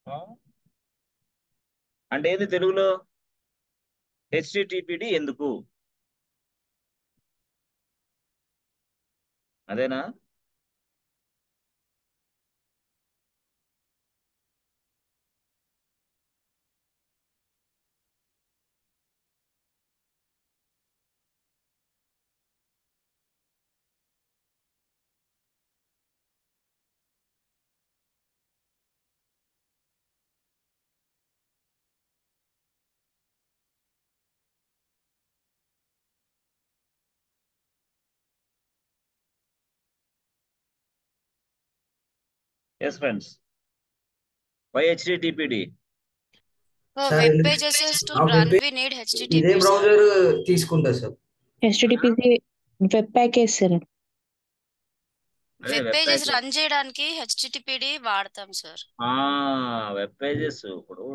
ఆ? అంటే ఏది తెలుగులో హెచ్టిటిపిడి ఎందుకు? అదేనా? Yes friends. Why HTTPD? For sir web pages to ah run, web we need ఇదే HTTP, sir. బ్రౌజర్ తీసుకుంటా sir. HTTPC web package sir. అదే web web pages package. Run చేయడానికి హెచ్టిటిపిడి వాడతాం సార్. వెబ్ పేజెస్ ఇప్పుడు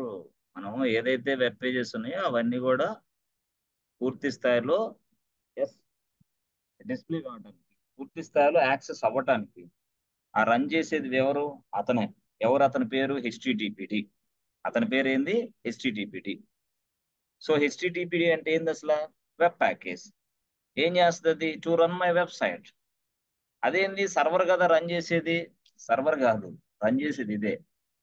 మనం ఏదైతే web pages ఉన్నాయో అవన్నీ కూడా పూర్తి స్థాయిలో ఎస్ డిస్ప్లే కావడానికి, పూర్తి స్థాయిలో యాక్సెస్ అవ్వటానికి ఆ రన్ చేసేది ఎవరు? అతనే. ఎవరు అతని పేరు? హెచ్టిటిపిడి. అతని పేరు ఏంది? హెచ్టిటిపిడి. సో హెచ్టిటిపిడి అంటే ఏంది అసలు? Web package. ఏం చేస్తుంది? To run my website. అదేంది? సర్వర్ కదా రన్ చేసేది? సర్వర్ కాదు, రన్ చేసేది ఇదే.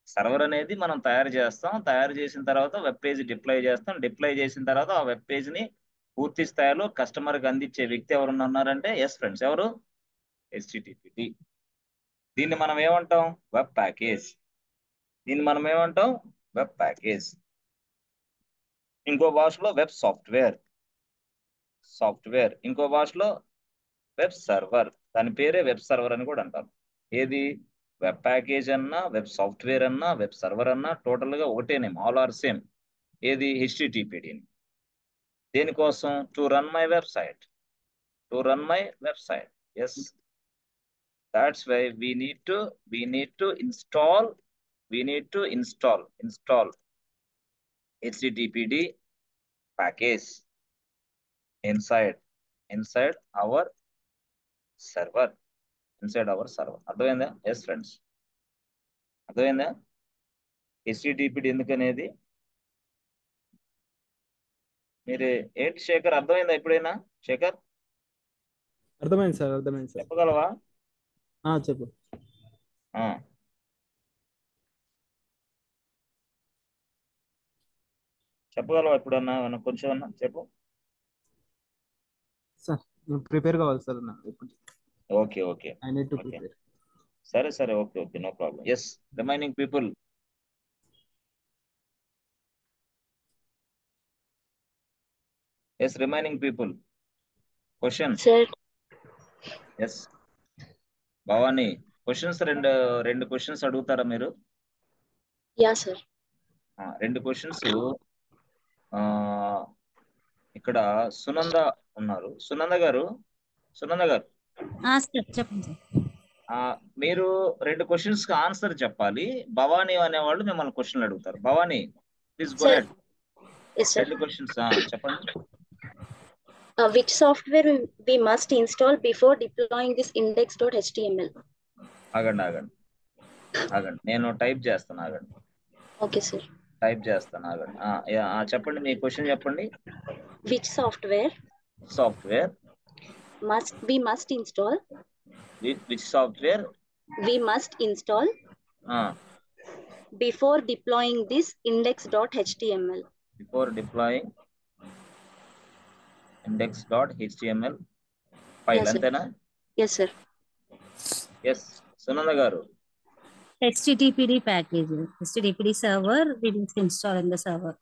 సర్వర్ అనేది మనం తయారు చేస్తాం, తయారు చేసిన తర్వాత వెబ్ పేజ్ డిప్లాయ్ చేస్తాం, డిప్లాయ్ చేసిన తర్వాత ఆ వెబ్ పేజ్ ని పూర్తి స్థాయిలో కస్టమర్కి అందించే వ్యక్తి ఎవరు ఉన్నారంటే ఎస్ ఫ్రెండ్స్, ఎవరు? హెచ్టిటిపిడి. దీన్ని మనం ఏమంటాం? Web package. దీన్ని మనం ఏమంటాం? Web package. ఇంకో భాషలో వెబ్ సాఫ్ట్వేర్. సాఫ్ట్వేర్. ఇంకో భాషలో వెబ్ సర్వర్. దాని పేరే వెబ్ సర్వర్ అని కూడా అంటారు. ఏది? వెబ్ ప్యాకేజ్ అన్నా, వెబ్ సాఫ్ట్వేర్ అన్నా, వెబ్ సర్వర్ అన్నా టోటల్ గా ఒకటే నేమ్, ఆల్ ఆర్ సేమ్. ఏది? హెచ్టిటిపిడిని. దేనికోసం? To run my website. To run my website. Yes, that's why we need to install httpd package inside our server. అర్థమైందా? Yes friends, అర్థమైందా? హెచ్టిటిపిడి ఎందుకనేది మీరు ఏంటి శేఖర్, అర్థమైందా ఎప్పుడైనా? శేఖర్ అర్థమైంది సార్, అర్థమైంది సార్. చెప్పగలవా? చెప్పు. ఆ, చెప్పగలవా ఎప్పుడన్నా కొంచెం అన్నా చెప్పు. సార్ ప్రిపేర్ కావాలి సార్ నాకు ఇప్పుడు. Okay okay I need to okay, prepare. సరే సరే, okay okay, no problem. Yes, remaining people. Yes, remaining people. Question. Sir yes Bhavani, questions రెండు రెండు క్వశ్చన్స్ అడుగుతారా మీరు? Ya sir. రెండు క్వశ్చన్స్. ఇక్కడ సునంద ఉన్నారు. సునంద గారు, సార్ చెప్పండి సార్. మీరు రెండు క్వశ్చన్స్ కి ఆన్సర్ చెప్పాలి. భవానీ అనేవాళ్ళు మిమ్మల్ని క్వశ్చన్లు అడుగుతారు. Bhavani, please go sir ahead. Yes sir. రెండు క్వశ్చన్స్ చెప్పండి. Which software we must install before deploying this index.html? ఆగండి ఆగండి ఆగండి, నేను టైప్ చేస్తాను. ఆగండి, Okay sir. టైప్ చేస్తాను. ఆగండి. చెప్పండి, మీ క్వశ్చన్ చెప్పండి. Which software software we must install which software before deploying this index.html? Before deploying index.html file. Yes sir. అంతేనా? Yes sir. Yes Sunanda garu. HTTPD package, HTTPD server we must install in the server.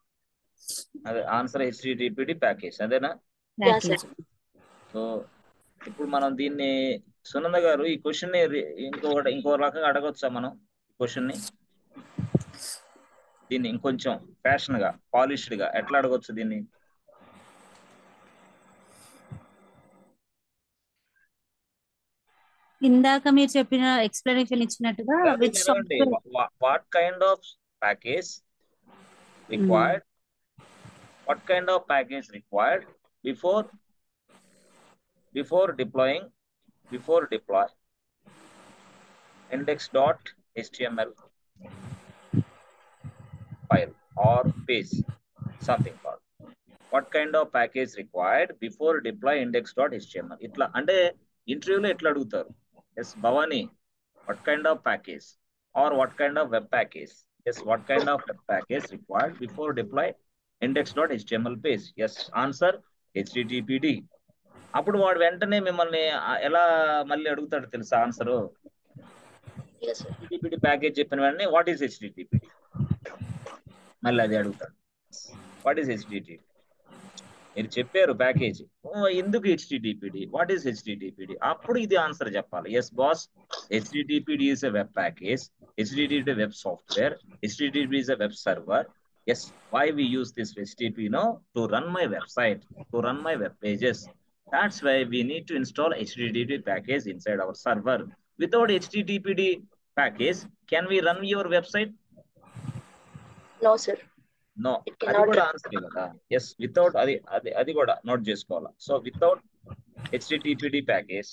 అదే answer, HTTPD package. అదేనా? Yeah sir. Package. So ఇప్పుడు మనం దీన్ని, సునంద గారు ఈ question ని ఇంకో రకంగా అడగొచ్చా మనం? ఈ క్వశ్చన్ ని, దీన్ని ఇంకొంచెం ఫ్యాషన్ గా, పాలిష్డ్ గా ఎట్లా అడగొచ్చు దీన్ని? ఇందాక మీరు చెప్పిన ఎక్స్ప్లెనేషన్ ఇచ్చినట్టుగా విచ్ అడగండి. Software. What kind of package required, what kind of package required before deploy index.html? or page, something called. What kind of package required before deploy index.html? ఇట్లా అంటే ఇంటర్వ్యూలో ఎట్లా అడుగుతారు. Yes Bhavani, what kind of package or what kind of web package? Yes, what kind of web package required before deploy index.html page? Yes, answer HTTPD. అప్పుడు వాడు వెంటనే మిమ్మల్ని ఎలా మళ్ళీ అడుగుతాడు తెలుసా answer? Yes, sir. HTTPD package చెప్పిన వెంటనే వాట్ ఈస్ HTTPD మళ్ళీ అది అడుగుతాడు. What is HTTPD? మీరు చెప్పారు ప్యాకేజ్, ఎందుకు HTTPD, వాట్ ఈస్ HTTPD? అప్పుడు ఇది ఆన్సర్ చెప్పాలి. Yes boss, HTTPD is a web package, HTTPD web software, HTTPD is a web server. Yes, why we use this HTTP to run my website, to run my web pages. That's why we need to install HTTP package inside our server. Without HTTPD package, can we run your website? No, sir. No, It అది cannot కూడా run. Answer కదా. Yes, without అది కూడా note చేసుకోవాలి. So without HTTPD package,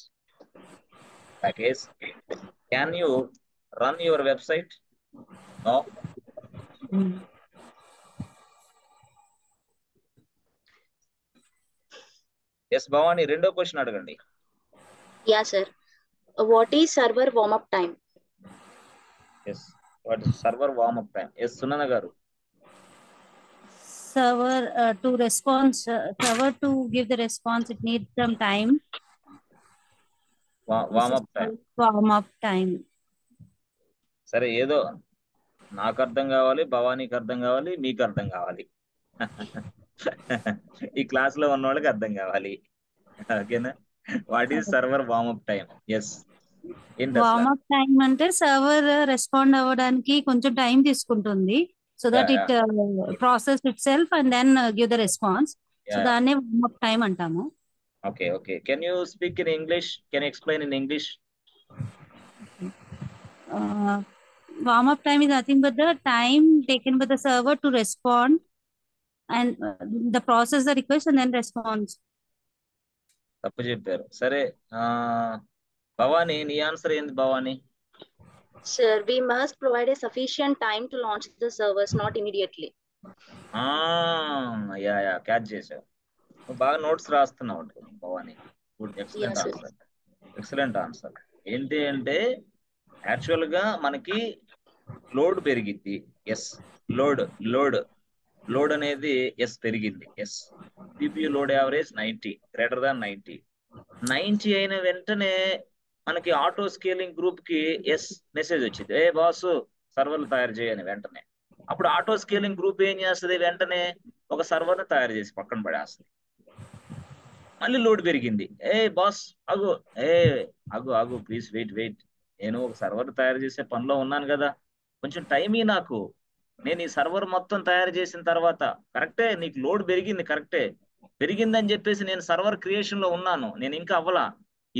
can you run your website? No. Yes Bhavani, రెండో question అడగండి. Yeah, sir. What is server warm-up time? Yes, what is server warm up time? Yes Sunanna గారు. Server to response, server to give the response, it needs some time. Warm up time. Warm up time. సరే, ఏదో నాకు అర్థం కావాలి, భవానీకి అర్థం కావాలి, మీకు అర్థం కావాలి, ఈ క్లాస్ లో ఉన్న వాళ్ళకి అర్థం కావాలి. ఓకేనా? What is server warm up time? Yes, warm up time అంటే సర్వర్ రెస్పాండ్ అవ్వడానికి కొంచెం టైం తీసుకుంటుంది, so that Yeah, it process itself and then give the response. So దాన్నే వార్మ్ అప్ టైం అంటాము. Okay, okay. Can you speak in English? Can you explain in English? Warm up time is nothing but the time taken by the server to respond and the process the request and then response. తప్పు చెప్పారు. సరే, భవానీ నీ answer ఏంది Bhavani? Sir, we must provide a sufficient time to launch the servers, not immediately. Yeah catch చేసావు. నువ్వు బాగా notes రాస్తున్నావు Bhavani. Good, excellent Yes, sir. Answer, excellent answer. ఏంటి అంటే యాక్చువల్ గా మనకి లోడ్ పెరిగిద్ది. ఎస్, లోడ్ అనేది ఎస్ పెరిగింది. Yes, CPU load average 90, greater than 90 అయిన వెంటనే మనకి ఆటో స్కేలింగ్ గ్రూప్ కి ఎస్ మెసేజ్ వచ్చింది, ఏ బాస్ సర్వర్లు తయారు చేయని వెంటనే. అప్పుడు ఆటో స్కేలింగ్ గ్రూప్ ఏం చేస్తుంది, వెంటనే ఒక సర్వర్ ని తయారు చేసి పక్కన పడేస్తుంది. మళ్ళీ లోడ్ పెరిగింది, ఏ బాస్ ఆగు ప్లీజ్ వెయిట్, నేను ఒక సర్వర్ తయారు చేసే పనిలో ఉన్నాను కదా, కొంచెం టైం నాకు. నేను ఈ సర్వర్ మొత్తం తయారు చేసిన తర్వాత, కరెక్టే నీకు లోడ్ పెరిగింది, కరెక్టే పెరిగిందని చెప్పేసి నేను సర్వర్ క్రియేషన్ లో ఉన్నాను, నేను ఇంకా అవ్వలా.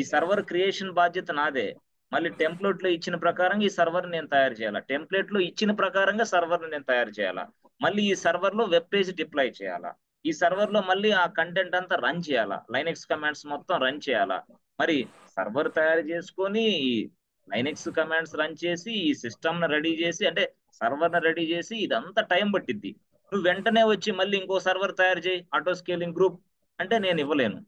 ఈ సర్వర్ క్రియేషన్ బాధ్యత నాదే. మళ్ళీ టెంప్లెట్ లో ఇచ్చిన ప్రకారంగా ఈ సర్వర్ నేను తయారు చేయాలా, టెంప్లెట్ లో ఇచ్చిన ప్రకారంగా సర్వర్ నేను తయారు చేయాలా, మళ్ళీ ఈ సర్వర్ లో వెబ్ పేజ్ డిప్లాయ్ చేయాలా, ఈ సర్వర్ లో మళ్ళీ ఆ కంటెంట్ అంతా రన్ చేయాలా, లైనెక్స్ కమాండ్స్ మొత్తం రన్ చేయాలా. మరి సర్వర్ తయారు చేసుకొని ఈ లైనెక్స్ కమాండ్స్ రన్ చేసి ఈ సిస్టమ్ ని రెడీ చేసి, అంటే సర్వర్ ని రెడీ చేసి ఇదంతా టైం పట్టిద్ది. నువ్వు వెంటనే వచ్చి మళ్ళీ ఇంకో సర్వర్ తయారు చేయి ఆటో స్కేలింగ్ గ్రూప్ అంటే నేను ఇవ్వలేను.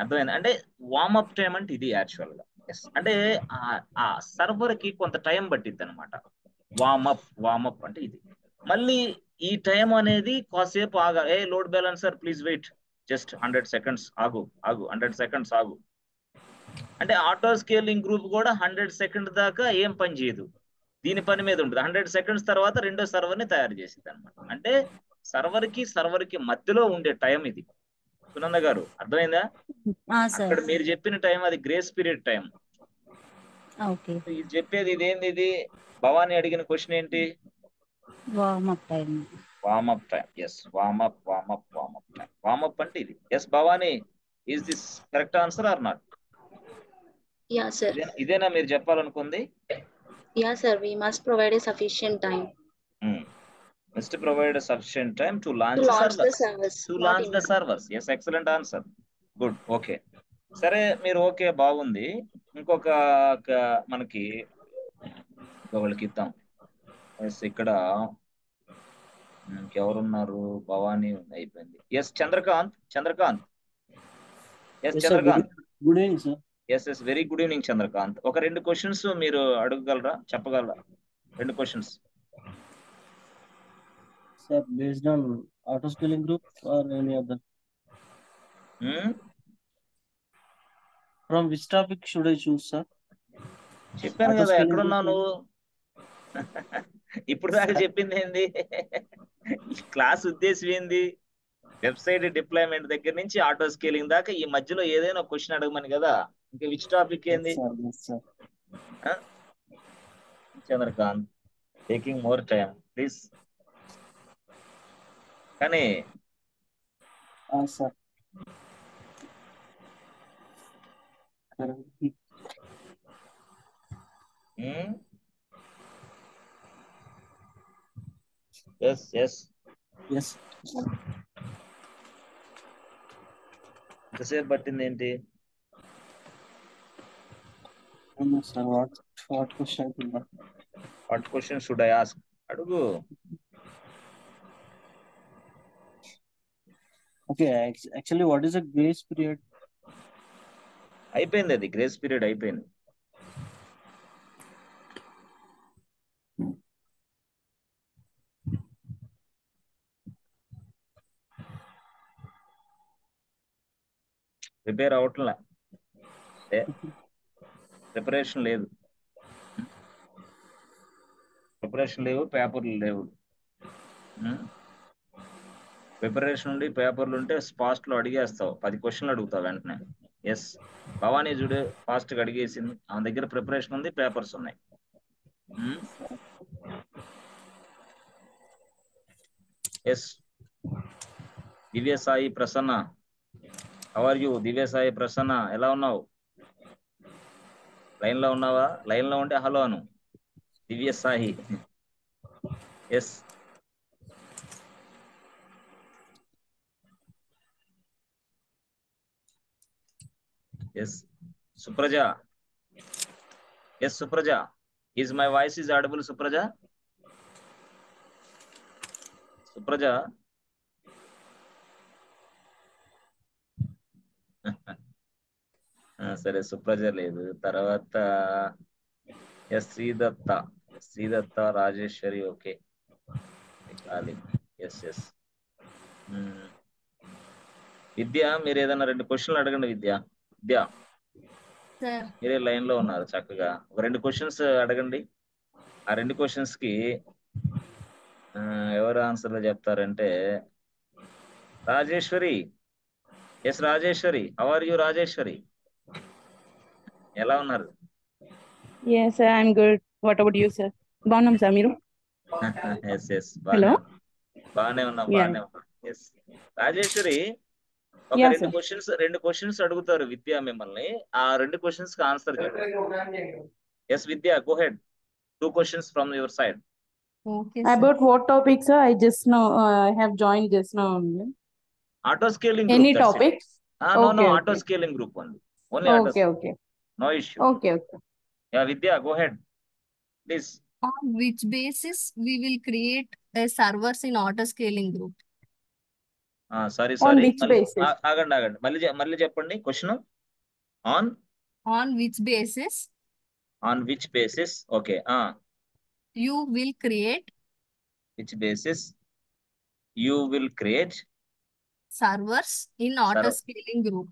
అర్థమైంది? అంటే వార్మప్ టైం అంటే ఇది యాక్చువల్ గా. ఎస్, అంటే ఆ సర్వర్ కి కొంత టైం పట్టిద్ది అనమాట. వార్మప్ అంటే ఇది. మళ్ళీ ఈ టైం అనేది కాసేపు ఆగా, a load balancer please wait just 100 seconds ఆగు 100 seconds ఆగు అంటే ఆటో స్కేలింగ్ గ్రూప్ కూడా 100 seconds దాకా ఏం పని చేయదు, దీని పని మీద ఉంటుంది. 100 seconds తర్వాత రెండో సర్వర్ ని తయారు చేసింది అనమాట. అంటే సర్వర్ కి మధ్యలో ఉండే టైం ఇది. సునంద గారు అర్థమైందా? అక్కడ మీరు చెప్పిన టైం అది గ్రేస్ పీరియడ్ టైం. ఇది చెప్పేది ఇదేంది, ఇది భవానీ అడిగిన క్వశ్చన్ ఏంటి? Warm up time. Warm up time. Yes, warm up time. Warm up అంటే ఇది. Yes Bhavani, is this correct answer or not? Yeah, sir. ఇదేనా మీరు చెప్పాలనుకుంది? Yeah, sir. We must provide a sufficient time. Must provide a sufficient time to launch the servers. To launch the servers. Yes, excellent answer. Good. Okay. సరే, మీరు okay బాగుంది. ఇంకొక మనకి ఇంకొకళ్ళకి ఇద్దాం. ఇక్కడ ఇంకెవరున్నారు? భవానీ ఉంది, అయిపోయింది. Yes Chandrakant. Chandrakant. Yes Yes, sir. Chandrakant. Good evening, sir. Yes very good evening Chandrakant. ఒక 2 క్వశ్చన్స్ మీరు అడగగలరా, చెప్పగలరా? 2 questions. Sir, based on auto scaling group or any other? From which topic should I choose, sir? చెప్పాను Auto కదా, scaling ఎక్కడున్నావు group. నువ్వు? ఇప్పుడు దాకా చెప్పింది ఏంది? క్లాస్ ఉద్దేశం ఏంది? వెబ్సైట్ డిప్లాయ్మెంట్ దగ్గర నుంచి ఆటో స్కేలింగ్ దాకా ఈ మధ్యలో ఏదైనా క్వశ్చన్ అడగమని కదా. ఇంకా విచ్ టాపిక్ ఏంది? Yes, sir. Chandrakant taking more time please. కానీ Sir. Correct. Yes Yes. ఎంతసేపు పట్టింది ఏంటి? No, sir. What question? What question should I ask? అడుగు. Okay, actually, what is a grace period? అయిపోయింది, అది గ్రేస్ పీరియడ్ అయిపోయింది. ప్రిపేర్ అవట్లే, ప్రిపరేషన్ లేదు, పేపర్లు లేవు. ప్రిపరేషన్ ఉండి పేపర్లు ఉంటే ఫాస్ట్ లో అడిగేస్తావు. 10 క్వశ్చన్లు అడుగుతావు వెంటనే. ఎస్ భవానీ చూడు, ఫాస్ట్ గా అడిగేసింది. ఆమె దగ్గర ప్రిపరేషన్ ఉంది, పేపర్స్ ఉన్నాయి. Yes Divyasai Prasanna, how are you? Divyasai Prasanna, ఎలా ఉన్నావు? లైన్ లో ఉన్నావా? లైన్ లో ఉంటే హలో అను. Divyasai. Yes yes Supraja. Yes Supraja, is my voice is audible? Supraja, Supraja. సరే సుప్రజ లేదు. తర్వాత ఎస్ శ్రీదత్త రాజేశ్వరి. ఓకే ఖాళీ. ఎస్ విద్య, మీరు ఏదైనా 2 క్వశ్చన్లు అడగండి. విద్య మీరే లైన్ లో ఉన్నారు చక్కగా. ఒక 2 క్వశ్చన్స్ అడగండి. ఆ 2 క్వశ్చన్స్ కి ఎవరు ఆన్సర్లు చెప్తారంటే Rajeshwari. Yes Rajeshwari, how are you Rajeshwari? ఎలా ఉన్నారు? Yes, sir, I'm good. What about you, sir? బాగున్నాం సార్, మీరు? Yes Hello? బాగానే ఉన్నాం. Yeah. ఎస్ రాజేశ్వరి, ఒక Yeah, 2 sir. క్వశ్చన్స్ అడుగుతారు విద్య మిమ్మల్ని. ఆ 2 క్వశ్చన్స్ కి ఆన్సర్ చెప్పండి. Yes Vidya, go ahead. 2 questions from your side. Okay, sir. About what topic, sir? I just now have joined just now only. Auto scaling group. Any that's it. topics? No, Okay, auto okay. scaling group only. Auto Okay, okay. no issue. Okay. Yeah, Vidya, go ahead, please. On which basis we will create a servers in auto scaling group? Sorry. On which basis? ఆగండి. మళ్ళీ చెప్పండి question. On which basis Okay. you will create Which basis you will create servers in auto scaling group?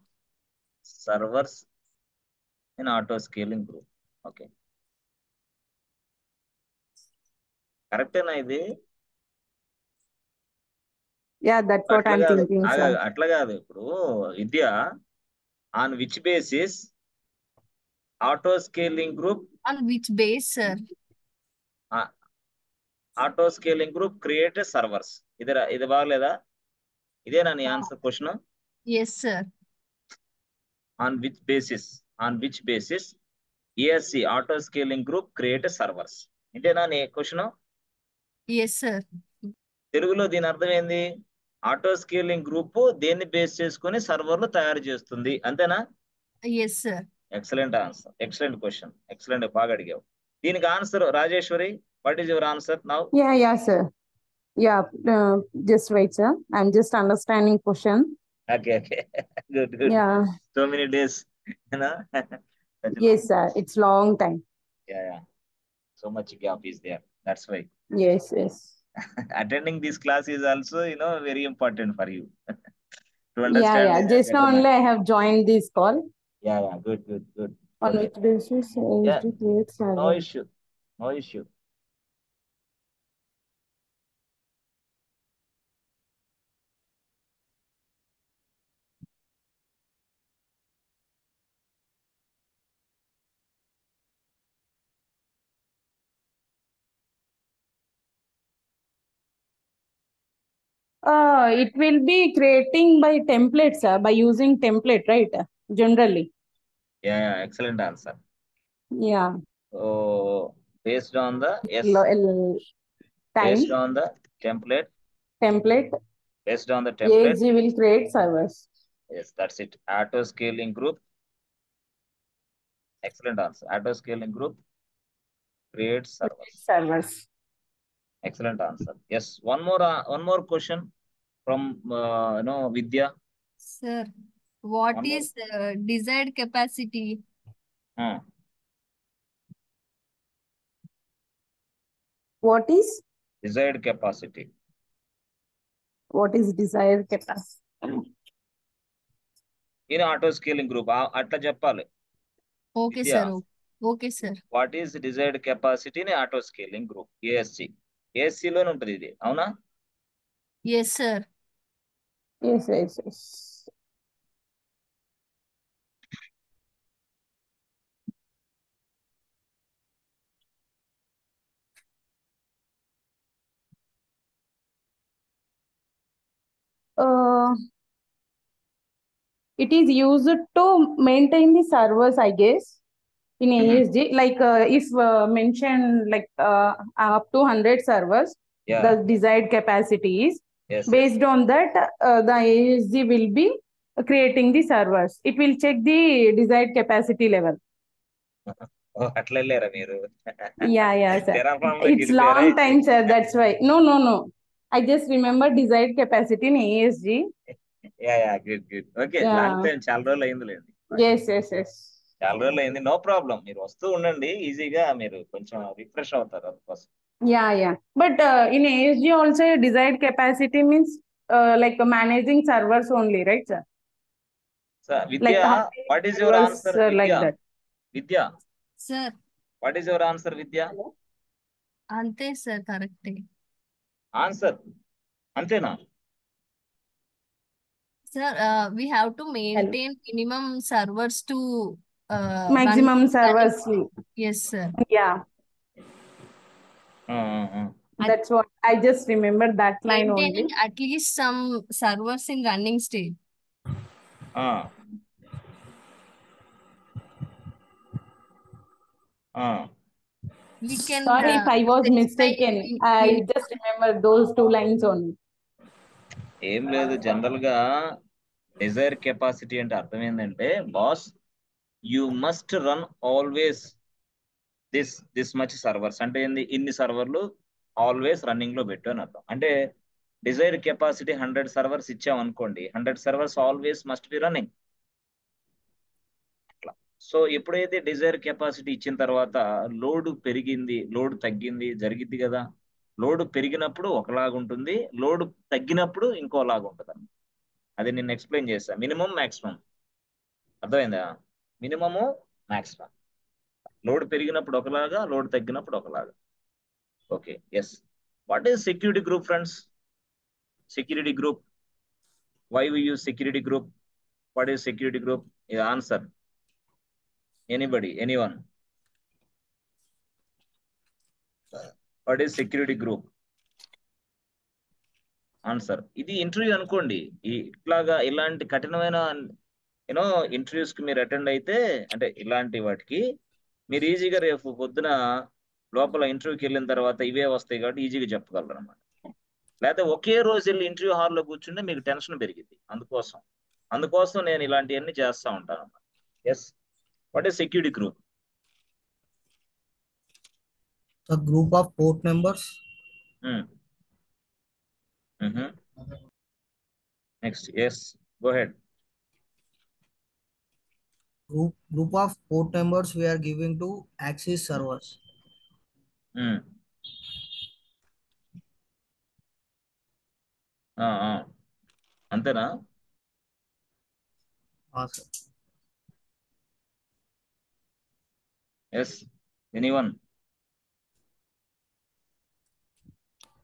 Servers in auto scaling group. Okay. కరెక్టేనా ఇది? Yeah, that's what I'm thinking, sir. అట్లా కాదు. ఇప్పుడు Vidya, on which basis auto scaling group? On which base, sir? Auto scaling group create servers. ఇది బాగలేదా? ఇదేనా నీ answer question? Yes, sir. On which basis ESC auto scaling group create servers? ఇదేనా నీ question? Yes, sir. తెలుగులో దీని అర్థం ఏంది? ఆటో స్కేలింగ్ గ్రూప్ దేన్ని బేస్ చేసుకుని సర్వర్లు తయారు చేస్తుంది, అంతేనా? Yes, sir. Excellent answer, excellent question, excellent, బాగా అడిగావు. దీనికి answer Rajeshwari, what is your answer now? Yeah, sir. Yeah, just wait, sir. I'm just understanding question. Okay. Good. Yeah, So many days, you know. Such a yes, long- sir. It's long time. Yeah. So much gap is there. That's why Yes. attending this class is also, very important for you to understand Yeah. Just better now only math. I have joined this call. Yeah. Good. On Okay. which basis Yeah. ASD creates No server? issue. It will be creating by templates, sir, by using template, right? Generally. Yeah. Excellent answer. Yeah. So based on the Time, based on the template, template, based on the template, ASD will create servers. yes, that's it. Auto scaling group. Excellent answer. Auto scaling group creates servers. Excellent answer. Yes. One more question from Vidya. Sir, what One more. is desired capacity? What is Desired capacity. desired capacity? In auto scaling group, అట్లా చెప్పాలి. Okay, Vidya, sir. Okay, sir. what is desired capacity in auto scaling group? ASC. ASC లోనే ఉంటుంది ఇది, అవునా? Yes, sir. Yes. It is used to maintain the servers, I guess, in ASD. Like if mentioned like up to 100 servers, Yeah. the desired capacity is. Yes. Based on that, the ASD will be creating the servers. It will check the desired capacity level. అట్లా వెళ్ళారా మీరు? Yeah, sir. Terraform లోకి It's వెళ్ళిపోయారా long అయితే? time, sir. That's why. No. I just remember desired capacity in ASD. Yeah. Good. Okay. Yeah. Long time, చాలా రోజులు అయిందిలేండి. Yes. చాలా రోజులు అయింది. No problem. మీరు వస్తూ ఉండండి, ఈజీగా మీరు కొంచెం రిఫ్రెష్ అవుతారు అందుకోసం. Yeah. But in ASD also desired capacity means like managing servers only, right, sir? So, Vidya, Like what is your servers, answer? like Vidya? that. Vidya, Sir, what is your answer, Vidya? ante sir, correct. Answer. Antena? Sir, we have to maintain minimum servers to Maximum run. servers. Yes, sir. Yeah. That's what I just remember that line Maintaining only. at least some servers in running state. We can Sorry if I was mistaken. I just remember those two lines only. ఏం లేదు, general గా Dzire capacity అంటే అర్థం ఏంటంటే, boss you must run always this much servers అంటే ఏంది, ఇన్ని సర్వర్లు ఆల్వేస్ రన్నింగ్ లో పెట్టు అని అర్థం. అంటే డిజైర్ కెపాసిటీ 100 సర్వర్స్ ఇచ్చాం అనుకోండి, 100 servers always must be running. అట్లా. సో ఎప్పుడైతే డిజైర్ కెపాసిటీ ఇచ్చిన తర్వాత లోడ్ పెరిగింది, లోడ్ తగ్గింది జరిగింది కదా. లోడ్ పెరిగినప్పుడు ఒకలాగుంటుంది, లోడ్ తగ్గినప్పుడు ఇంకోలాగా ఉంటుంది. అది నేను ఎక్స్ప్లెయిన్ చేస్తాను. మినిమం మ్యాక్సిమం అర్థమైందా? Minimum maximum. లోడ్ పెరిగినప్పుడు ఒకలాగా, లోడ్ తగ్గినప్పుడు ఒకలాగా. Okay. Yes. What is security group friends? Security group, why we use security group? What is security group? ఇది answer. Anybody, anyone? What is security group? Answer. ఇది interview అనుకోండి, ఇట్లాగా ఇలాంటి కఠినమైన ఇంటర్వ్యూస్ కి మీరు అటెండ్ అయితే, అంటే ఇలాంటి వాటికి మీరు ఈజీగా రేపు పొద్దున లోపల ఇంటర్వ్యూకి వెళ్ళిన తర్వాత ఇవే వస్తాయి కాబట్టి ఈజీగా చెప్పగలరు అనమాట. లేకపోతే ఒకే రోజు వెళ్ళి ఇంటర్వ్యూ హాల్లో కూర్చుంటే మీకు టెన్షన్ పెరిగింది. అందుకోసం నేను ఇలాంటివన్నీ చేస్తూ ఉంటాను అన్నమాట. Yes. What is security group? A group of port members next yes go ahead. Group of port numbers we are giving to Axis servers. అంతేనా? Sir. Yes, anyone?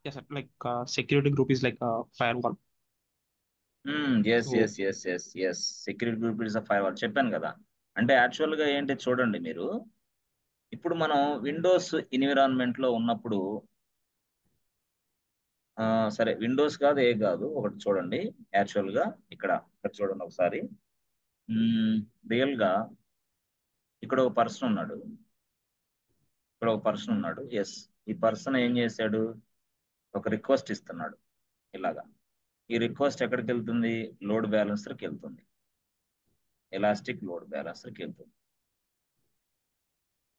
Yes, sir. Like security group is like a firewall. Yes, So- yes. Security group is a firewall చెప్పాను కదా. అంటే యాక్చువల్గా ఏంటి చూడండి మీరు, ఇప్పుడు మనం విండోస్ ఎన్విరాన్మెంట్లో ఉన్నప్పుడు సరే విండోస్ కాదు ఏ కాదు ఒకటి చూడండి. యాక్చువల్గా ఇక్కడ చూడండి ఒకసారి. రియల్గా ఇక్కడ ఒక పర్సన్ ఉన్నాడు. ఎస్, ఈ పర్సన్ ఏం చేశాడు, ఒక రిక్వెస్ట్ ఇస్తున్నాడు ఇలాగా. ఈ రిక్వెస్ట్ ఎక్కడికి వెళ్తుంది? లోడ్ బ్యాలెన్సర్కి వెళ్తుంది, ఎలాస్టిక్ లోడ్ బ్యాలెన్సర్కి వెళ్తుంది.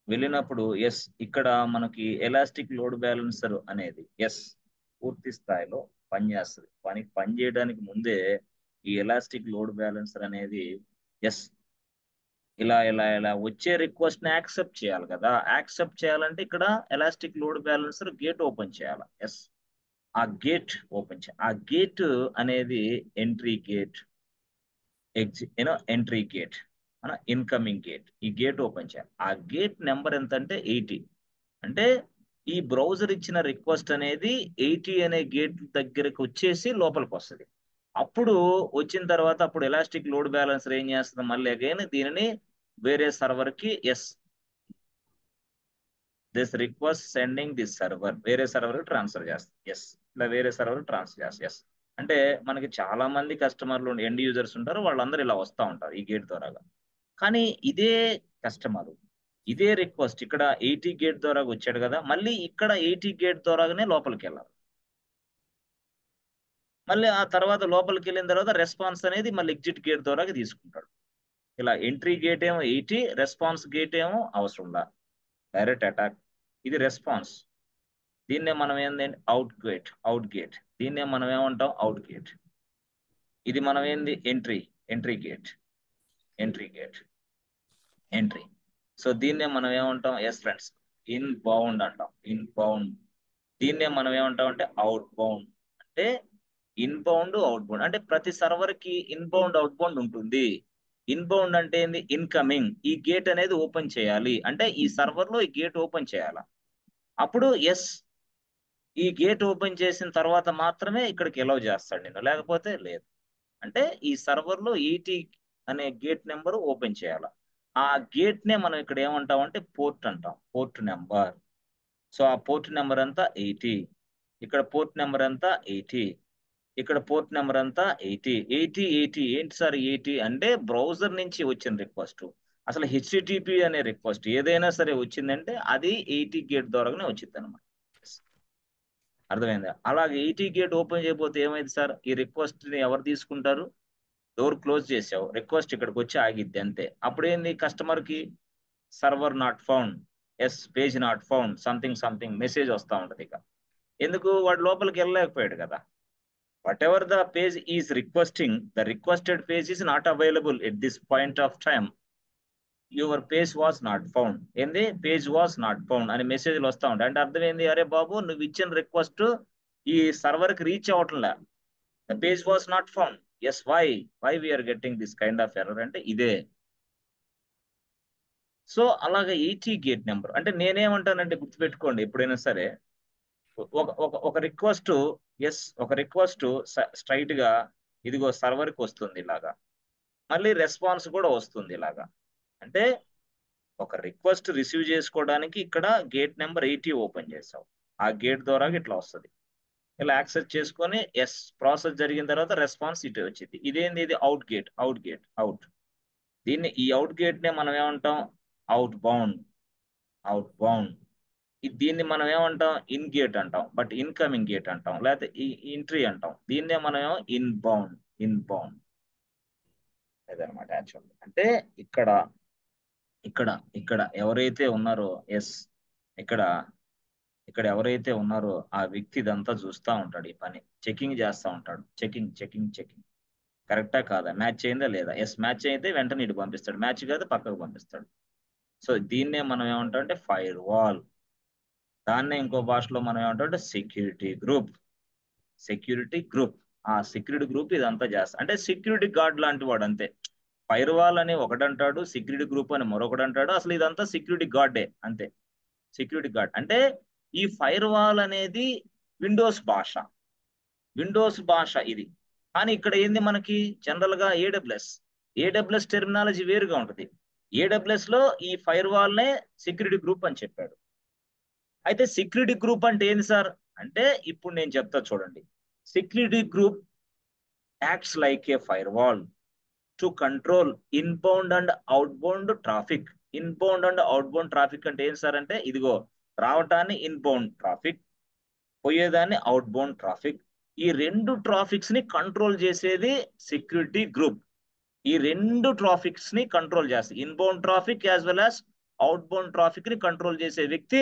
వెళ్ళినప్పుడు ఎస్, ఇక్కడ మనకి ఎలాస్టిక్ లోడ్ బ్యాలెన్సర్ అనేది ఎస్ పూర్తి స్థాయిలో పనిచేస్తుంది. పని చేయడానికి ముందే ఈ ఎలాస్టిక్ లోడ్ బ్యాలెన్సర్ అనేది ఎస్ ఇలా వచ్చే రిక్వెస్ట్ ని యాక్సెప్ట్ చేయాలి కదా. యాక్సెప్ట్ చేయాలంటే ఇక్కడ elastic load balancer gate open చేయాలి. ఎస్, ఆ గేట్ ఓపెన్ చేయాలి. ఆ గేట్ అనేది entry gate, entry gate, incoming gate. ఈ గేట్ ఓపెన్ చేయాలి. ఆ గేట్ నెంబర్ ఎంత అంటే 80. అంటే ఈ బ్రౌజర్ ఇచ్చిన రిక్వెస్ట్ అనేది 80 అనే గేట్ దగ్గరకు వచ్చేసి లోపలికి వస్తుంది. అప్పుడు వచ్చిన తర్వాత అప్పుడు ఎలాస్టిక్ లోడ్ బ్యాలెన్సర్ ఏం చేస్తుంది, మళ్ళీ అగైన్ దీనిని వేరే సర్వర్ కి yes this request sending this server వేరే సర్వర్ ట్రాన్స్ఫర్ చేస్తుంది. ఎస్, ఇలా వేరే సర్వర్ ట్రాన్స్ఫర్ చేస్తుంది. ఎస్, అంటే మనకి చాలా మంది కస్టమర్లు ఎండ్ యూజర్స్ ఉంటారు, వాళ్ళందరూ ఇలా వస్తూ ఉంటారు ఈ గేట్ ద్వారా. కానీ ఇదే కస్టమర్ ఇదే రిక్వెస్ట్ ఇక్కడ 80 గేట్ ద్వారా వచ్చాడు కదా, మళ్ళీ ఇక్కడ 80 గేట్ ద్వారానే లోపలికి వెళ్ళాలి. మళ్ళీ ఆ తర్వాత లోపలికి వెళ్ళిన తర్వాత రెస్పాన్స్ అనేది మళ్ళీ ఎగ్జిట్ గేట్ ద్వారా తీసుకుంటాడు. ఇలా ఎంట్రీ గేట్ ఏమో 80, రెస్పాన్స్ గేట్ ఏమో అవసరం లా డైరెక్ట్ అటాక్. ఇది రెస్పాన్స్. దీన్నే మనం ఏంటంటే అవుట్ గేట్. దీన్నే మనం ఏమంటాం అవుట్ గేట్. ఇది మనం ఏంది ఎంట్రీ గేట్. సో దీన్నే మనం ఏమంటాం ఎస్ ఫ్రెండ్స్ ఇన్ బౌండ్ అంటాం. దీన్నే మనం ఏమంటాం అంటే అవుట్ బౌండ్. అంటే ఇన్బౌండ్ అవుట్ బౌండ్. అంటే ప్రతి సర్వర్ కి ఇన్బౌండ్ అవుట్ బౌండ్ ఉంటుంది. ఇన్బౌండ్ అంటే ఏంది, ఇన్కమింగ్. ఈ గేట్ అనేది ఓపెన్ చేయాలి అంటే ఈ సర్వర్ లో ఈ గేట్ ఓపెన్ చేయాలి. అప్పుడు ఎస్, ఈ గేట్ ఓపెన్ చేసిన తర్వాత మాత్రమే ఇక్కడికి ఎలవ్ చేస్తాడు నేను, లేకపోతే లేదు. అంటే ఈ సర్వర్ లో 80 అనే గేట్ నెంబర్ ఓపెన్ చేయాలి. ఆ గేట్ నే మనం ఇక్కడ ఏమంటాం అంటే పోర్ట్ అంటాం, పోర్ట్ నెంబర్. సో ఆ పోర్ట్ నెంబర్ అంతా 80, ఇక్కడ పోర్ట్ నెంబర్ అంతా 80, ఇక్కడ పోర్ట్ నెంబర్ అంతా 80. ఏంటి సార్ 80 అంటే బ్రౌజర్ నుంచి వచ్చిన రిక్వెస్ట్. అసలు HTTP అనే రిక్వెస్ట్ ఏదైనా సరే వచ్చిందంటే అది 80 గేట్ ద్వారానే వచ్చింది అనమాట. అర్థమైందా? అలాగే 80 గేట్ ఓపెన్ చేయకపోతే ఏమైంది సార్, ఈ రిక్వెస్ట్ ని ఎవరు తీసుకుంటారు? డోర్ క్లోజ్ చేసావు, రిక్వెస్ట్ ఇక్కడికి వచ్చి ఆగిద్ది అంతే. అప్పుడు ఏంది, కస్టమర్ కి server not found, yes page not found, something message వస్తూ ఉంటది. ఇక ఎందుకు, వాడు లోపలికి వెళ్ళలేకపోయాడు కదా. Whatever the page is requesting, the requested page is not available at this point of time, your page was not found. ఏంది, page was not found అని మెసేజ్లు వస్తూ ఉంటాయి. అంటే అర్థం ఏంది, అరే బాబు నువ్వు ఇచ్చిన రిక్వెస్ట్ ఈ సర్వర్ కి రీచ్ అవ్వట్లే, the page was not found. Yes, why we are getting this kind of error అంటే ఇదే. సో అలాగే 80 గేట్ నెంబర్ అంటే నేనేమంటానంటే గుర్తుపెట్టుకోండి ఎప్పుడైనా సరే, ఒక రిక్వెస్ట్ ఒక రిక్వెస్ట్ స్ట్రైట్ గా ఇదిగో సర్వర్ కి వస్తుంది ఇలాగా, మళ్ళీ రెస్పాన్స్ కూడా వస్తుంది ఇలాగా. అంటే ఒక రిక్వెస్ట్ రిసీవ్ చేసుకోవడానికి ఇక్కడ గేట్ నెంబర్ 80 ఓపెన్ చేసావు, ఆ గేట్ ద్వారా ఇట్లా వస్తుంది. ఇలా యాక్సెస్ చేసుకొని ఎస్ ప్రాసెస్ జరిగిన తర్వాత రెస్పాన్స్ ఇటు వచ్చింది. ఇదేంది, ఇది అవుట్. దీన్ని ఈ అవుట్ గేట్ నే మనం ఏమంటాం అవుట్ బౌండ్. దీన్ని మనం ఏమంటాం ఇన్ గేట్ అంటాం, బట్ ఇన్కమింగ్ గేట్ అంటాం, లేకపోతే ఎంట్రీ అంటాం. దీన్నే మనం ఏమో ఇన్బౌండ్ అదనమాట. యాక్చువల్ అంటే ఇక్కడ ఎవరైతే ఉన్నారో ఎస్ ఇక్కడ ఇక్కడ ఎవరైతే ఉన్నారో ఆ వ్యక్తి ఇదంతా చూస్తూ ఉంటాడు, ఈ పని చెకింగ్ చేస్తూ ఉంటాడు. చెకింగ్ కరెక్టా కాదా, మ్యాచ్ అయిందా లేదా, ఎస్ మ్యాచ్ అయితే వెంటనే ఇటు పంపిస్తాడు, మ్యాచ్ కాదు పక్కకు పంపిస్తాడు. సో దీన్నే మనం ఏమంటాం అంటే ఫైర్ వాల్. దాన్నే ఇంకో భాషలో మనం ఏమంటాం సెక్యూరిటీ గ్రూప్. ఆ సెక్యూరిటీ గ్రూప్ ఇదంతా చేస్తా అంటే సెక్యూరిటీ గార్డ్ లాంటి వాడు అంతే. ఫైర్ వాల్ అని ఒకడంటాడు, సెక్యూరిటీ గ్రూప్ అని మరొకటి అంటాడు. అసలు ఇదంతా సెక్యూరిటీ గార్డే అంతే. సెక్యూరిటీ గార్డ్ అంటే ఈ ఫైర్ వాల్ అనేది విండోస్ భాష ఇది. కానీ ఇక్కడ ఏంది మనకి జనరల్ గా ఏడబ్ల్యూఎస్ టెర్మినాలజీ వేరుగా ఉంటుంది. ఏడబ్ల్యూఎస్ లో ఈ ఫైర్ వాల్ నే సెక్యూరిటీ గ్రూప్ అని చెప్పాడు. అయితే సెక్యూరిటీ గ్రూప్ అంటే ఏంది సార్ అంటే ఇప్పుడు నేను చెప్తా చూడండి. Security group acts like A fire wall to control inbound and outbound traffic. Inbound and outbound traffic అంటే ఏం సార్ అంటే ఇదిగో రావటాన్ని ఇన్బౌండ్ ట్రాఫిక్, పోయేదాన్ని అవుట్బౌండ్ ట్రాఫిక్. ఈ రెండు ట్రాఫిక్స్ ని కంట్రోల్ చేసేది సెక్యూరిటీ గ్రూప్. ఈ రెండు ట్రాఫిక్స్ ని కంట్రోల్ చేస్తుంది. Inbound traffic as well as outbound traffic ని కంట్రోల్ చేసే వ్యక్తి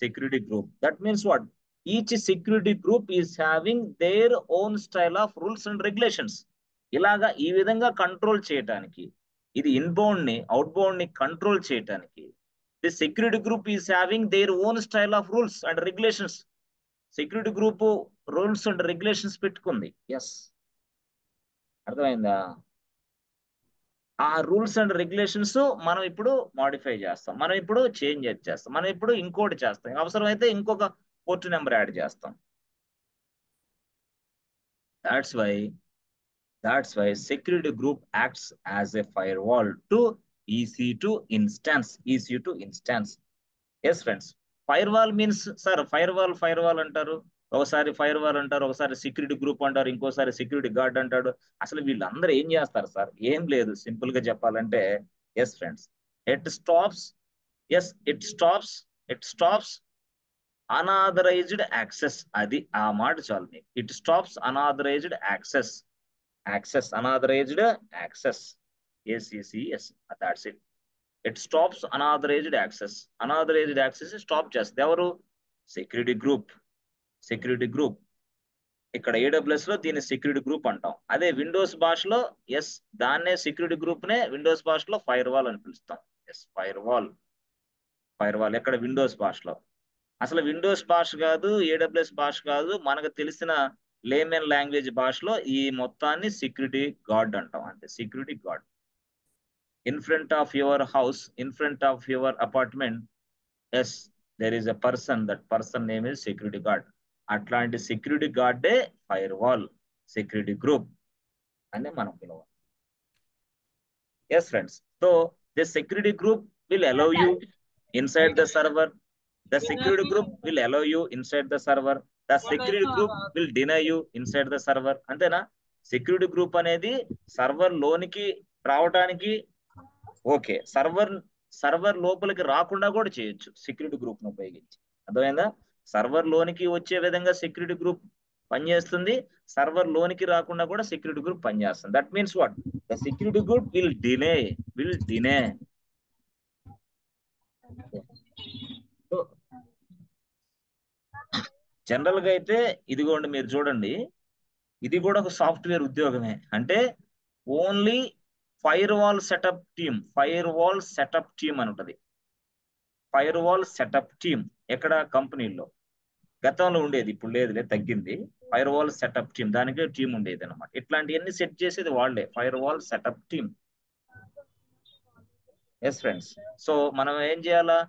security group. That means what, each security group is having their own style of rules and regulations. ఇలాగా ఈ విధంగా కంట్రోల్ చేయటానికి, ఇది ఇన్బౌండ్ ని అవుట్బౌండ్ ని కంట్రోల్ చేయటానికి the security group is having their own style of rules and regulations. Security group rules and regulations పెట్టుకుంది. Yes, అర్థమైందా? ఆ రూల్స్ అండ్ రెగ్యులేషన్స్ మనం ఇప్పుడు మాడిఫై చేస్తాం, మనం ఇప్పుడు చేంజ్ చేస్తాం, మనం ఇప్పుడు ఇంకోటి చేస్తాం, అవసరమైతే ఇంకొక పోర్ట్ నెంబర్ యాడ్ చేస్తాం. That's why security group acts as a firewall to EC2 instance. Yes friends, firewall means sir firewall అంటారు, ఒకసారి ఫైర్వాల్ అంటారు, ఒకసారి సెక్యూరిటీ గ్రూప్ అంటారు, ఇంకోసారి సెక్యూరిటీ గార్డ్ అంటాడు. అసలు వీళ్ళందరూ ఏం చేస్తారు సార్? ఏం లేదు, సింపుల్ గా చెప్పాలంటే yes friends, it stops unauthorised access. అది ఆ మాట చాలు మీకు. It stops unauthorised access. Unauthorised access, ACCS, that's it. It stops unauthorised access. Unauthorised access stop చేస్తుంది ఎవరు? Security group. ఇక్కడ AWS లో దీన్ని సెక్యూరిటీ గ్రూప్ అంటాం. అదే విండోస్ భాషలో ఎస్ దాన్నే సెక్యూరిటీ గ్రూప్ నే విండోస్ భాషలో ఫైర్ వాల్ అని పిలుస్తాం. ఎస్, ఫైర్ వాల్ ఎక్కడ? విండోస్ భాషలో. అసలు విండోస్ భాష కాదు, AWS భాష కాదు, మనకు తెలిసిన లేమెన్ లాంగ్వేజ్ భాషలో ఈ మొత్తాన్ని సెక్యూరిటీ గార్డ్ అంటాం అంతే. Security guard. In front of your house, in front of your apartment, yes there is a person, that person name is security guard. అట్లాంటి సెక్యూరిటీ గార్డే ఫైర్ వాల్ సెక్యూరిటీ గ్రూప్ అని మనం పిలవాలి. Yes friends, so the security group will allow you inside the server. The security group will allow you inside the server. The security group will deny you inside the server. అంతేనా? Security group అనేది server లోనికి రావడానికి okay, server లోపలికి రాకుండా కూడా చేయొచ్చు security group ను ఉపయోగించి. అర్థమైందా? సర్వర్ లోనికి వచ్చే విధంగా సెక్యూరిటీ గ్రూప్ పనిచేస్తుంది, సర్వర్ లోనికి రాకుండా కూడా సెక్యూరిటీ గ్రూప్ పనిచేస్తుంది. That means what, the security group will డినే. General గా అయితే ఇదిగోండి మీరు చూడండి, ఇది కూడా ఒక సాఫ్ట్వేర్ ఉద్యోగమే. అంటే only fire wall setup team అని ఉంటుంది. ఫైర్ వాల్ సెటప్ టీమ్ ఎక్కడ? కంపెనీల్లో. గతంలో ఉండేది, ఇప్పుడు లేదు, తగ్గింది. ఫైర్ వాల్ సెటప్ టీమ్, దానికి టీం ఉండేది అనమాట. ఇట్లాంటివన్నీ సెట్ చేసేది వాళ్ళే, firewall setup team. Yes friends, so మనం ఏం చేయాలా?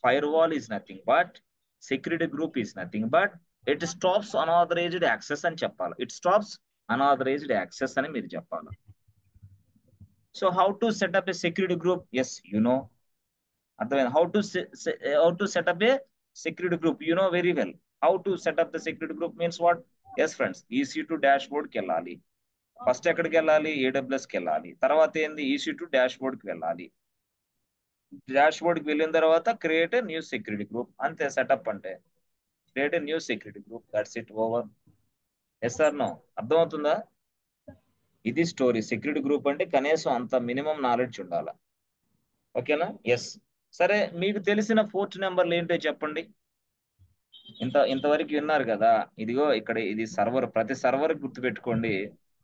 Firewall is nothing but, security group is nothing but, it stops unauthorised access అని చెప్పాలి. ఇట్ స్టాప్స్ అనాథరైజ్డ్ యాక్సెస్ అని మీరు చెప్పాలి. So how to setup a security group? Yes you know, అర్థమైంది. How to setup a security group you know very well. How to setup the security group means what? Yes friends, EC2 dash బోర్డ్కి వెళ్ళాలి. First ఎక్కడికి వెళ్ళాలి? AWSకి వెళ్ళాలి. తర్వాత ఏంది? EC2 dash బోర్డ్కి వెళ్ళాలి. డాష్ బోర్డ్కి వెళ్ళిన తర్వాత create a new security group. అంతే సెటప్ అంటే. Create a new security group, that's it, over. Yes sir no? అర్థమవుతుందా? ఇది స్టోరీ. సెక్యూరిటీ గ్రూప్ అంటే కనీసం అంత మినిమం నాలెడ్జ్ ఉండాలి. ఓకేనా? ఎస్. సరే, మీకు తెలిసిన పోర్ట్ నెంబర్లు ఏంటో చెప్పండి. ఇంతవరకు విన్నారు కదా. ఇదిగో ఇక్కడ ఇది సర్వర్, ప్రతి సర్వర్ గుర్తుపెట్టుకోండి,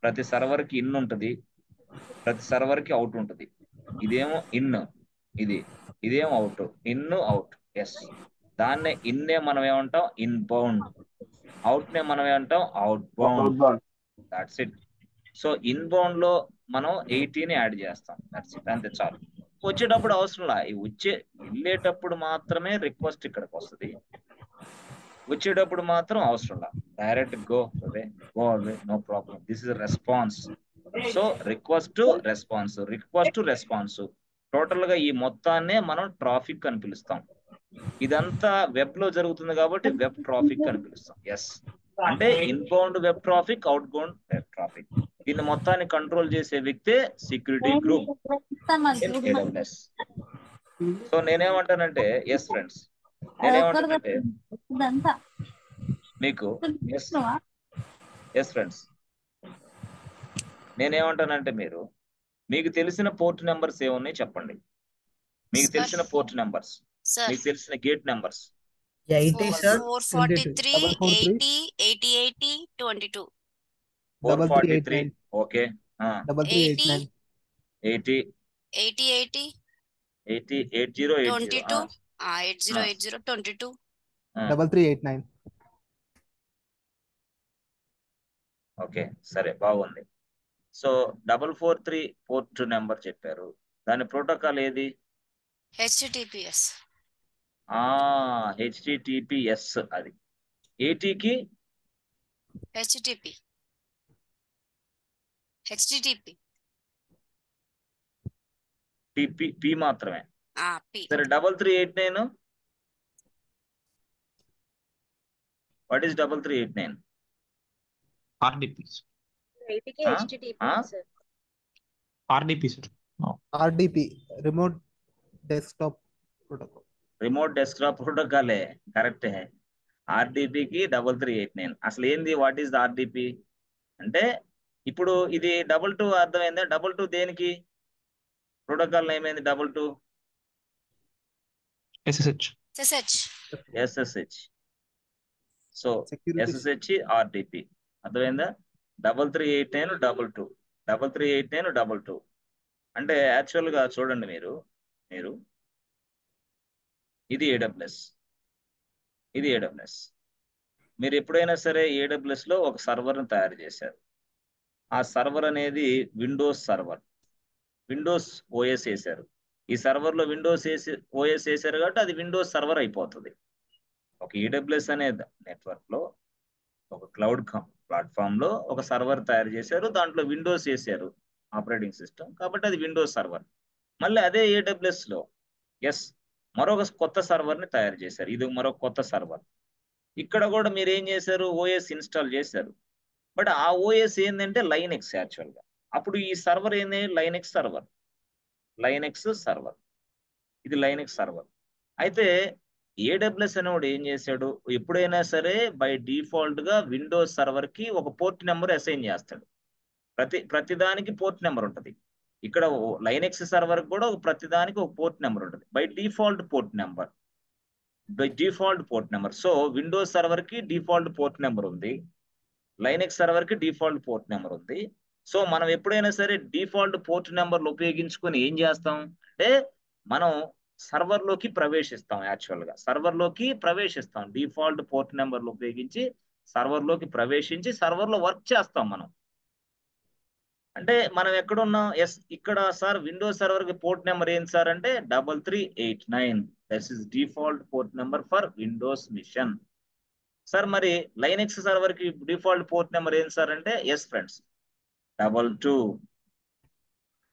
ప్రతి సర్వర్ కి ఇన్ ఉంటుంది, ప్రతి సర్వర్ కి అవుట్ ఉంటుంది. ఇదేమో ఇన్, ఇదేమో అవుట్, ఇన్ అవుట్. ఎస్, దాన్నే ఇన్నే మనం ఏమంటాం ఇన్ బౌండ్, అవుట్ నే మనం ఏమంటాం out bound. That's it. So in bound లో మనం 80ని యాడ్ చేస్తాం. దాట్స్ ఇట్, అంతే చాలు. వచ్చేటప్పుడు అవసరంలా, వెళ్ళేటప్పుడు మాత్రమే రిక్వెస్ట్ ఇక్కడికి వస్తుంది, వచ్చేటప్పుడు మాత్రం అవసరంలా. Direct go away, no problem. This is response. So request response total గా ఈ మొత్తాన్నే మనం ట్రాఫిక్ అని పిలుస్తాం. ఇదంతా వెబ్ లో జరుగుతుంది కాబట్టి వెబ్ ట్రాఫిక్ అని పిలుస్తాం. ఎస్, అంటే inbound web traffic, out bound web traffic. దీన్ని మొత్తాన్ని కంట్రోల్ చేసే వ్యక్తే security group in AWS. So నేనేమంటానంటే ఎస్ ఫ్రెండ్స్, నేనేమంటానంటే మీకు ఎస్ ఫ్రెండ్స్, నేనేమంటానంటే మీకు తెలిసిన పోర్ట్ నెంబర్స్ ఏమున్నాయి చెప్పండి. మీకు తెలిసిన పోర్ట్ నెంబర్స్, మీకు తెలిసిన gate numbers. 80 sir. 443, 80, 80, 22. 443, okay. 3389. 80, 80, 80, 80, 80, 22. 80, 80, 22. 3389. Okay, సరే, బాగుంది. సో 443 పోర్ట్ నెంబర్ చెప్పారు, దాని ప్రోటోకాల్ ఏది? HTTPS. HTTPS. అది 80కి HTTP. పి మాత్రమే. P. సరే 3389, వాట్ ఈస్ 3389? RDP. 80కి HTTP, sir. RDP, sir. RDP, remote desktop protocol. Remote desktop ప్రోటోకాలే, కరెక్టే. RDPకి 3389. అసలు ఏంది, వాట్ ఈస్ ద RDP అంటే? ఇప్పుడు ఇది 22 అర్థమైందా? 22 దేనికి ప్రోటోకాల్ నేమ్ ఏంది? 22 SSH. సో SSH RDP అర్థమైందా? 3389 22, 3389 22 అంటే యాక్చువల్ గా చూడండి మీరు ఇది AWS, ఇది AWS. మీరు ఎప్పుడైనా సరే AWS లో ఒక సర్వర్ని తయారు చేశారు. ఆ సర్వర్ అనేది విండోస్ సర్వర్, విండోస్ OS వేశారు. ఈ సర్వర్ లో విండోస్ OS వేశారు కాబట్టి అది విండోస్ సర్వర్ అయిపోతుంది. ఒక AWS అనే నెట్వర్క్ లో, ఒక క్లౌడ్ ప్లాట్ఫామ్ లో ఒక సర్వర్ తయారు చేశారు, దాంట్లో విండోస్ వేసారు ఆపరేటింగ్ సిస్టమ్, కాబట్టి అది విండోస్ సర్వర్. మళ్ళీ అదే AWS లో మరొక కొత్త సర్వర్ ని తయారు చేశారు, ఇది మరొక కొత్త సర్వర్. ఇక్కడ కూడా మీరు ఏం చేశారు, OS ఇన్స్టాల్ చేశారు. బట్ ఆ OS ఏంటంటే లైనెక్స్ యాక్చువల్ గా. అప్పుడు ఈ సర్వర్ ఏంది, లైనెక్స్ సర్వర్, ఇది లైనెక్స్ సర్వర్. అయితే AWS అనేవాడు ఏం చేశాడు, ఎప్పుడైనా సరే బై డిఫాల్ట్ గా విండోస్ సర్వర్ కి ఒక పోర్ట్ నెంబర్ అసైన్ చేస్తాడు. ప్రతిదానికి పోర్ట్ నెంబర్ ఉంటుంది. ఇక్కడ లైనెక్స్ సర్వర్ కూడా ప్రతిదానికి ఒక పోర్ట్ నెంబర్ ఉంటుంది, by default port number. So Windows server కి డిఫాల్ట్ పోర్ట్ నెంబర్ ఉంది, లైనెక్స్ సర్వర్ కి డిఫాల్ట్ పోర్ట్ నెంబర్ ఉంది. సో మనం ఎప్పుడైనా సరే డిఫాల్ట్ పోర్ట్ నెంబర్లు ఉపయోగించుకొని ఏం చేస్తాం అంటే, మనం సర్వర్లోకి ప్రవేశిస్తాం. డిఫాల్ట్ పోర్ట్ నెంబర్లు ఉపయోగించి సర్వర్లోకి ప్రవేశించి సర్వర్లో వర్క్ చేస్తాం మనం. అంటే మనం ఎక్కడున్నాం, ఇక్కడ సార్ విండోస్ సర్వర్ కి పోర్ట్ నెంబర్ ఏంటి సార్ అంటే 3389. That is default port number for Windows machine. Sir మరి లైనెక్స్ సర్వర్ కి డిఫాల్ట్ పోర్ట్ నెంబర్ ఏంటి సార్ అంటే, friends 22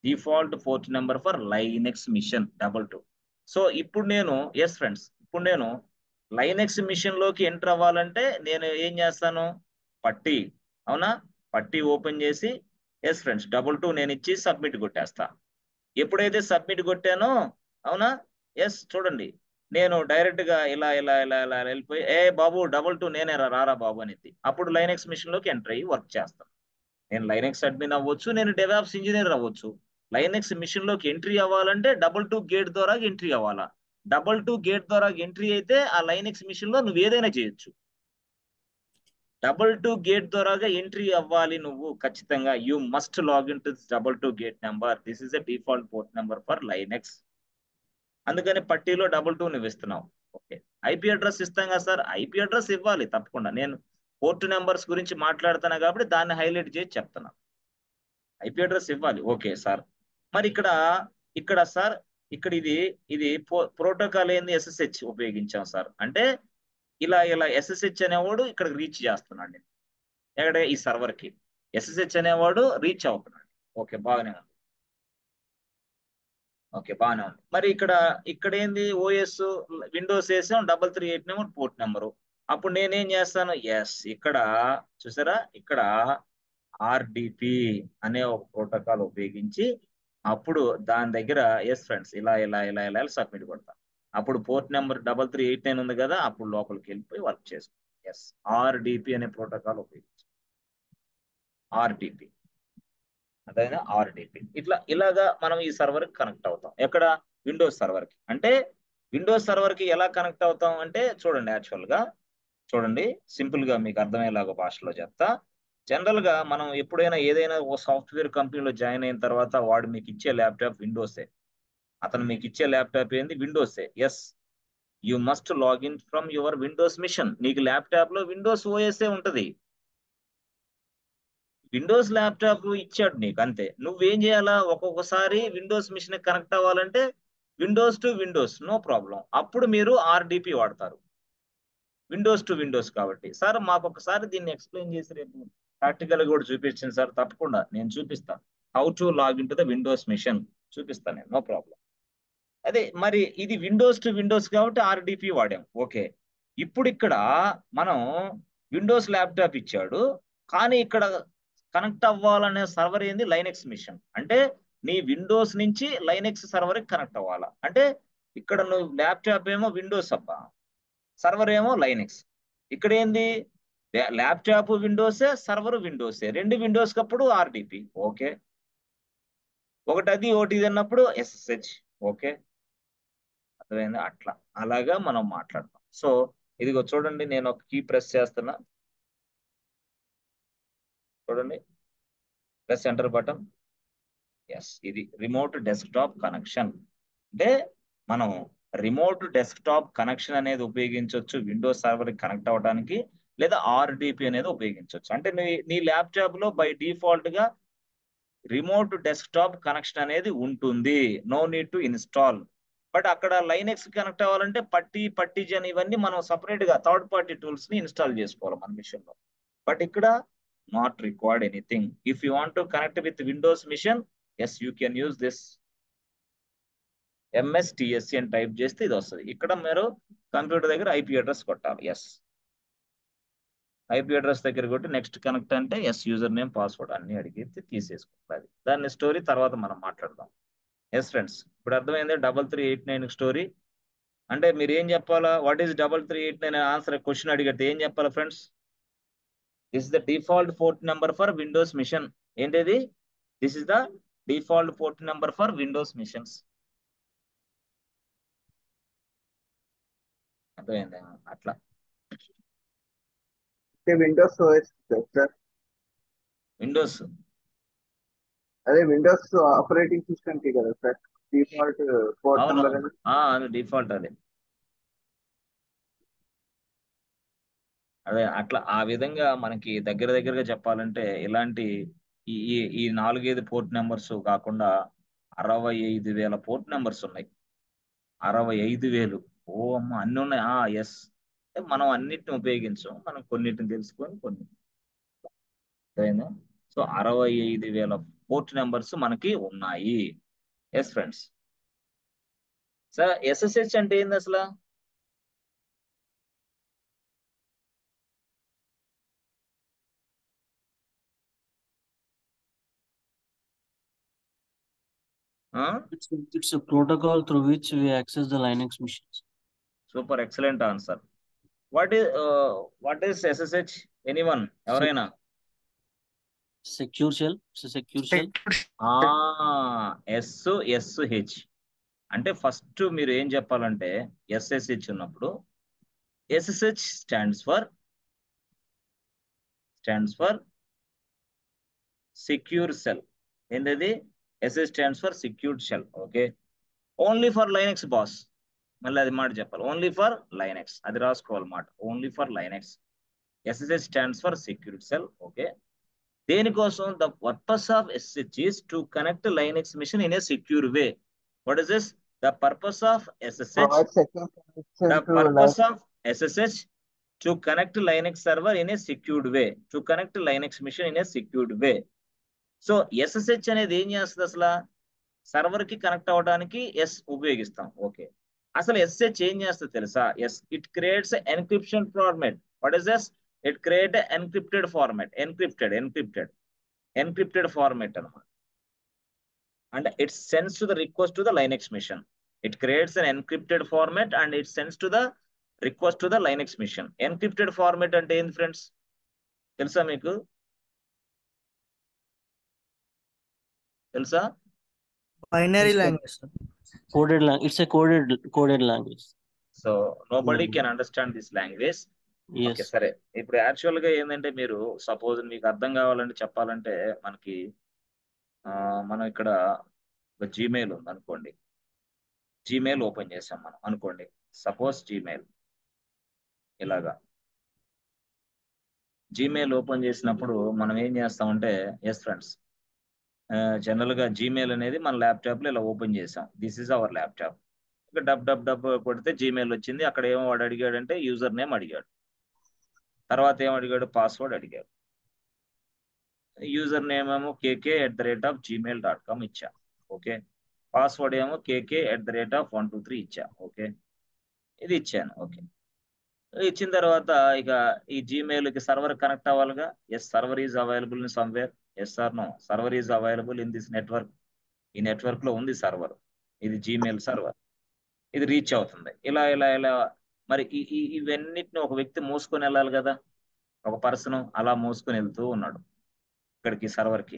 default port number for Linux machine 22. So ఇప్పుడు నేను లైనెక్స్ మిషన్ లోకి ఎంటర్ అవ్వాలంటే నేను ఏం చేస్తాను, పట్టి ఓపెన్ చేసి ఫ్రెండ్స్ 22 నేను ఇచ్చి సబ్మిట్ కొట్టేస్తా. ఎప్పుడైతే సబ్మిట్ కొట్టానో, అవునా, చూడండి నేను డైరెక్ట్ గా ఇలా వెళ్ళిపోయి, బాబు 22 నేనే రారా బాబు అనేది. అప్పుడు లైనెక్స్ మిషన్ లోకి ఎంటర్ అయ్యి వర్క్ చేస్తాను. నేను లైనెక్స్ అడ్మిన్ అవ్వచ్చు, నేను డెవాప్స్ ఇంజనీర్ అవ్వచ్చు. లైనెక్స్ మిషన్ లోకి ఎంట్రీ అవ్వాలంటే 22 గేట్ ద్వారా ఎంట్రీ అవ్వాలా. 2 గేట్ ద్వారా ఎంట్రీ అయితే ఆ లైనెక్స్ మిషన్ లో నువ్వు ఏదైనా చేయొచ్చు. 2 గేట్ ద్వారాగా ఎంట్రీ అవ్వాలి నువ్వు ఖచ్చితంగా. You must login to 2 gate number. This is the default port number for Linux. అందుకని పట్టీలో 2 నువ్వు ఇస్తున్నావు. ఓకే, ఐపీ అడ్రస్ ఇస్తాం కదా సార్, ఐపీ అడ్రస్ ఇవ్వాలి తప్పకుండా. నేను పోర్ట్ నెంబర్స్ గురించి మాట్లాడుతున్నా కాబట్టి దాన్ని హైలైట్ చేసి చెప్తున్నా. ఐపీ అడ్రస్ ఇవ్వాలి. ఓకే సార్, మరి ఇక్కడ సార్ ఇక్కడ ఇది ప్రోటోకాల్ ఏంది, ఎస్ఎస్హెచ్ ఉపయోగించాం సార్. అంటే ఇలా ఎస్ఎస్హెచ్ అనేవాడు ఇక్కడ రీచ్ చేస్తున్నాడు. ఎక్కడ ఈ సర్వర్ కి ఎస్ఎస్హెచ్ అనేవాడు రీచ్ అవుతున్నాడు. ఓకే, బాగానే ఉంది. ఓకే, బాగానే ఉంది. మరి ఇక్కడ ఏంది, ఓఎస్ విండోస్ వేసాం, 338 పోర్ట్ నెంబరు. అప్పుడు నేనేం చేస్తాను, ఎస్ ఇక్కడ చూసారా, ఇక్కడ ఆర్డిపి అనే ఒక ప్రోటోకాల్ ఉపయోగించి అప్పుడు దాని దగ్గర ఎస్ ఫ్రెండ్స్ ఇలా సబ్మిట్ కొడతాను. అప్పుడు పోర్ట్ నెంబర్ 3389 ఉంది కదా, అప్పుడు లోపలికి వెళ్ళిపోయి వర్క్ చేసుకో. ఎస్, ఆర్డిపి అనే ప్రోటోకాల్ ఉపయోగించి ఆర్డిపి, అదైనా ఆర్డిపి. ఇలాగా మనం ఈ సర్వర్ కి కనెక్ట్ అవుతాం. ఎక్కడ, విండోస్ సర్వర్ కి. అంటే విండోస్ సర్వర్ కి ఎలా కనెక్ట్ అవుతాం అంటే చూడండి, యాక్చువల్ గా చూడండి, సింపుల్ గా మీకు అర్థమయ్యేలాగా భాషలో చెప్తా. జనరల్ గా మనం ఎప్పుడైనా ఏదైనా ఓ సాఫ్ట్వేర్ కంపెనీలో జాయిన్ అయిన తర్వాత వాడు మీకు ఇచ్చే ల్యాప్టాప్ విండోసే. అతను మీకు ఇచ్చే ల్యాప్టాప్ ఏంది, విండోసే. Yes, you must login from your Windows machine. నీకు ల్యాప్టాప్ లో విండోస్ ఓఎస్ఏ ఉంటది. విండోస్ ల్యాప్టాప్ ఇచ్చాడు నీకు, అంతే. నువ్వేం చేయాలా, ఒక్కొక్కసారి విండోస్ మిషన్ కనెక్ట్ అవ్వాలంటే Windows to Windows, no problem. అప్పుడు మీరు ఆర్డిపి వాడతారు, విండోస్ టు విండోస్ కాబట్టి. సార్ మాకు ఒకసారి దీన్ని ఎక్స్ప్లెయిన్ చేసి రేపు ప్రాక్టికల్ కూడా చూపించండి సార్. తప్పకుండా నేను చూపిస్తాను. How to login to the Windows machine చూపిస్తాను నేను, నో ప్రాబ్లం. అదే మరి ఇది విండోస్ టు విండోస్ కాబట్టి ఆర్డిపి వాడాం. ఓకే, ఇప్పుడు ఇక్కడ మనం విండోస్ ల్యాప్టాప్ ఇచ్చాడు, కానీ ఇక్కడ కనెక్ట్ అవ్వాలనే సర్వర్ ఏంది, లైనెక్స్ మిషన్. అంటే నీ విండోస్ నుంచి లైనెక్స్ సర్వర్ కి కనెక్ట్ అవ్వాలా. అంటే ఇక్కడ నువ్వు ల్యాప్టాప్ ఏమో విండోస్ అబ్బా, సర్వర్ ఏమో లైనెక్స్. ఇక్కడ ఏంది, ల్యాప్టాప్ విండోసే, సర్వర్ విండోసే, రెండు విండోస్ కప్పుడు ఆర్డిపి. ఓకే, ఒకటి అది ఒకటి ఇది అన్నప్పుడు ఎస్ఎస్హెచ్. ఓకే, అర్థమైంది. అలాగా మనం మాట్లాడతాం. సో ఇదిగో చూడండి, నేను ఒక కీ ప్రెస్ చేస్తున్నా, చూడండి, ప్రెస్ ఎంటర్ బటన్. ఎస్, ఇది రిమోట్ డెస్క్టాప్ కనెక్షన్. అంటే మనం రిమోట్ డెస్క్టాప్ కనెక్షన్ అనేది ఉపయోగించవచ్చు విండోస్ సర్వర్ కనెక్ట్ అవ్వడానికి, లేదా ఆర్డిపి అనేది ఉపయోగించవచ్చు. అంటే నీ ల్యాప్టాప్ లో బై డిఫాల్ట్ గా రిమోట్ డెస్క్టాప్ కనెక్షన్ అనేది ఉంటుంది, no need to install. But అక్కడ లైనెక్స్ కనెక్ట్ అవ్వాలంటే పట్టిజన్ ఇవన్నీ మనం సపరేట్ గా థర్డ్ పార్టీ టూల్స్ ని ఇన్స్టాల్ చేసుకోవాలి మన మిషన్ లో. బట్ ఇక్కడ not required anything. If you want to connect with Windows machine, yes you can use this MSTSC అని టైప్ చేస్తే ఇది వస్తుంది. ఇక్కడ మీరు కంప్యూటర్ దగ్గర ఐపీ అడ్రస్ కొట్టాలి. ఎస్, ఐపీ అడ్రస్ దగ్గర కొట్టి నెక్స్ట్ కనెక్ట్ అంటే ఎస్, యూజర్ నేమ్ పాస్వర్డ్ అన్ని అడిగితే తీసేసుకుంటుంది. దాన్ని స్టోరీ తర్వాత మనం మాట్లాడదాం. ఎస్ ఫ్రెండ్స్, ఇప్పుడు అర్థమైంది 3389 స్టోరీ. అంటే మీరు ఏం చెప్పాలా, వాట్ ఈస్ 3389 ఆన్సర్ క్వశ్చన్ అడిగితే ఏం చెప్పాలా friends? This is the default port number for Windows machine. ఏంటిది, this is the default port number for Windows machines. అర్థమైంది అట్లా. విండోస్ ఓఎస్ సార్, విండోస్ అదే విండోస్ ఆపరేటింగ్ సిస్టమ్ కి కదా సార్ డిఫాల్ట్ పోర్ట్ అవును, నెంబర్ అనేది. అది డిఫాల్ట్. అదే అట్లా ఆ విధంగా మనకి దగ్గరగా చెప్పాలంటే ఇలాంటి ఈ 4-5 పోర్ట్ నెంబర్స్ కాకుండా 65,000 పోర్ట్ నెంబర్స్ ఉన్నాయి. 65,000. ఓ అమ్మ, అన్ని ఉన్నాయి. ఎస్, మనం అన్నిటిని ఉపయోగించాం, మనం కొన్నిటిని తెలుసుకొని కొన్ని. సో 65,000 పోర్ట్ నెంబర్స్ మనకి ఉన్నాయి. Yes friends. సార్ ఎస్ఎస్హెచ్ అంటే ఏంది అసలు? It's a protocol through which we access the Linux machines. Super, excellent answer. What is SSH? Anyone? ఎవరైనా? Secure shell. It's a secure shell. SSH అంటే first మీరు ఏం చెప్పాలంటే SSH ఉన్నప్పుడు SSH stands for secure shell. ఏంటది? SSH stands for secured shell. Okay, only for Linux boss. మళ్ళీ అది మాట చెప్పాలి, ఓన్లీ ఫర్ లైనక్స్. అది రాసుకోవాలన్నమాట, only for Linux. SSH stands for secured shell. Okay, దేనికోసం? The purpose of SSH is to connect Linux machine in a secure way. What is this? The purpose of SSH. Provide secure connection The to purpose Linux. of SSH to connect Linux server in a secured way. To connect Linux machine in a secured way. So SSH అనేది ఏం చేస్తుంది? అసలు server కి connect అవ్వడానికి S ఉపయోగిస్తాం. Okay, అసలు SSH ఏం చేస్తుంది తెలుసా? It creates encryption format. What is this? It create encrypted format. Encrypted format అన్నమాట. And it sends to the request to the Linux machine. It creates an encrypted format and it sends to the request to the Linux machine. Encrypted format అంటే ఏంది friends? తెలుసా మీకు? తెలుసా? Binary language, sir. Coded language. It's a coded language. So nobody can understand this language. Yes. Okay, సరే. ఇప్పుడు actual గా ఏంటంటే మీరు సపోజ్ మీకు అర్థం కావాలంటే చెప్పాలంటే మనకి మనం ఇక్కడ ఒక జీమెయిల్ ఉంది అనుకోండి. జీమెయిల్ ఓపెన్ చేసాం మనం అనుకోండి. సపోజ్ జీమెయిల్ ఇలాగా జీమెయిల్ ఓపెన్ చేసినప్పుడు మనం ఏం చేస్తామంటే, ఎస్ ఫ్రెండ్స్, జనరల్ గా జీమెయిల్ అనేది మన ల్యాప్టాప్ లో ఇలా ఓపెన్ చేసాం. This is our laptop. ఇక డబ్ కొడితే జీమెయిల్ వచ్చింది. అక్కడ ఏమో వాడు అడిగాడంటే యూజర్ నేమ్ అడిగాడు, తర్వాత ఏం అడిగాడు? పాస్వర్డ్ అడిగాడు. యూజర్ నేమ్ ఏమో kk@gmail.com ఇచ్చా. ఓకే, పాస్వర్డ్ ఏమో kk@123 ఇచ్చా. ఓకే, ఇది ఇచ్చాను. ఓకే, ఇచ్చిన తర్వాత ఇక ఈ జీమెయిల్ కి సర్వర్ కనెక్ట్ అవ్వాలిగా. Yes, server is available in somewhere. Yes or no? Server is available in this network. ఈ నెట్వర్క్ లో ఉంది సర్వర్. ఇది జీమెయిల్ సర్వర్. ఇది రీచ్ అవుతుంది. ఇలా ఇలా ఇలా మరి ఇవన్నిటిని ఒక వ్యక్తి మోసుకొని వెళ్ళాలి కదా. ఒక పర్సన్ అలా మోసుకొని వెళ్తూ ఉన్నాడు ఇక్కడికి సర్వర్ కి.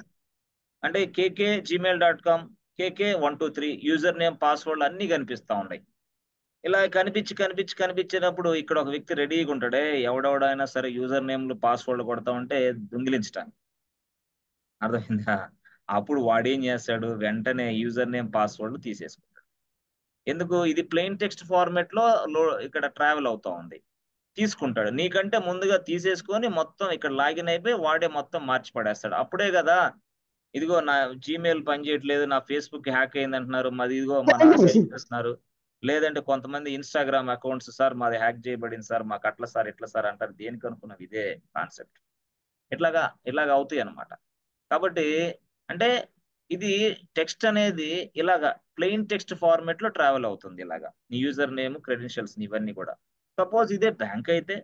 అంటే kk@gmail.com, kk123 user name, password అన్ని కనిపిస్తా ఉన్నాయి. ఇలా కనిపించినప్పుడు ఇక్కడ ఒక వ్యక్తి రెడీగా ఉంటాడే, ఎవడెవడైనా సరే యూజర్ నేమ్లు పాస్వర్డ్ కొడతా ఉంటే దొంగిలించడానికి. అర్థమైందా? అప్పుడు వాడేం చేస్తాడు? వెంటనే యూజర్ నేమ్ పాస్వర్డ్ తీసేసుకుంటాడు. ఎందుకు? ఇది ప్లెయిన్ టెక్స్ట్ ఫార్మాట్ లో ఇక్కడ ట్రావెల్ అవుతా ఉంది. తీసుకుంటాడు. నీకంటే ముందుగా తీసేసుకొని మొత్తం ఇక్కడ లాగిన్ అయిపోయి వాడే మొత్తం మార్చి పడేస్తాడు. అప్పుడే కదా ఇదిగో నా జీమెయిల్ పనిచేయట్లేదు, నా ఫేస్బుక్ హ్యాక్ అయింది అంటున్నారు, మాది ఇదిగో మన సైట్ చేస్తున్నారు. లేదంటే కొంతమంది ఇన్స్టాగ్రామ్ అకౌంట్స్, సార్ మాది హ్యాక్ చేయబడింది సార్, మాకు అట్లా సార్ ఇట్లా సార్ అంటారు. దేనికి అనుకున్నాం? ఇదే కాన్సెప్ట్. ఇలాగా అవుతాయి అన్నమాట. కాబట్టి అంటే ఇది టెక్స్ట్ అనేది ఇలాగా ప్లెయిన్ టెక్స్ట్ ఫార్మాట్ లో ట్రావెల్ అవుతుంది. ఇలాగా నీ యూజర్ నేమ్, క్రెడెన్షియల్స్ ఇవన్నీ కూడా. సపోజ్ ఇదే బ్యాంక్ అయితే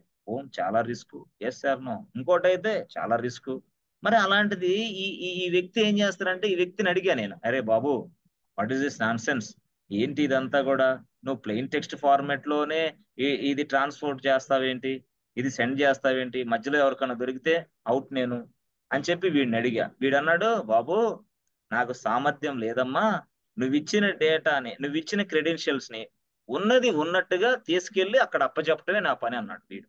చాలా రిస్క్. Yes sir no? ఇంకోటి అయితే చాలా రిస్క్. మరి అలాంటిది ఈ వ్యక్తి ఏం చేస్తారంటే, ఈ వ్యక్తిని అడిగా నేను, అరే బాబు, what is this nonsense? ఏంటి ఇదంతా కూడా? నువ్వు ప్లెయిన్ టెక్స్ట్ ఫార్మాట్ లోనే ఇది ట్రాన్స్పోర్ట్ చేస్తావేంటి, ఇది సెండ్ చేస్తావేంటి? మధ్యలో ఎవరికైనా దొరికితే అవుట్ నేను అని చెప్పి వీడిని అడిగా. వీడు అన్నాడు, బాబు నాకు సామర్థ్యం లేదమ్మా, నువ్వు ఇచ్చిన క్రెడెన్షియల్స్ ని ఉన్నది ఉన్నట్టుగా తీసుకెళ్లి అక్కడ అప్పచెప్పటమే నా పని అన్నాడు వీడు.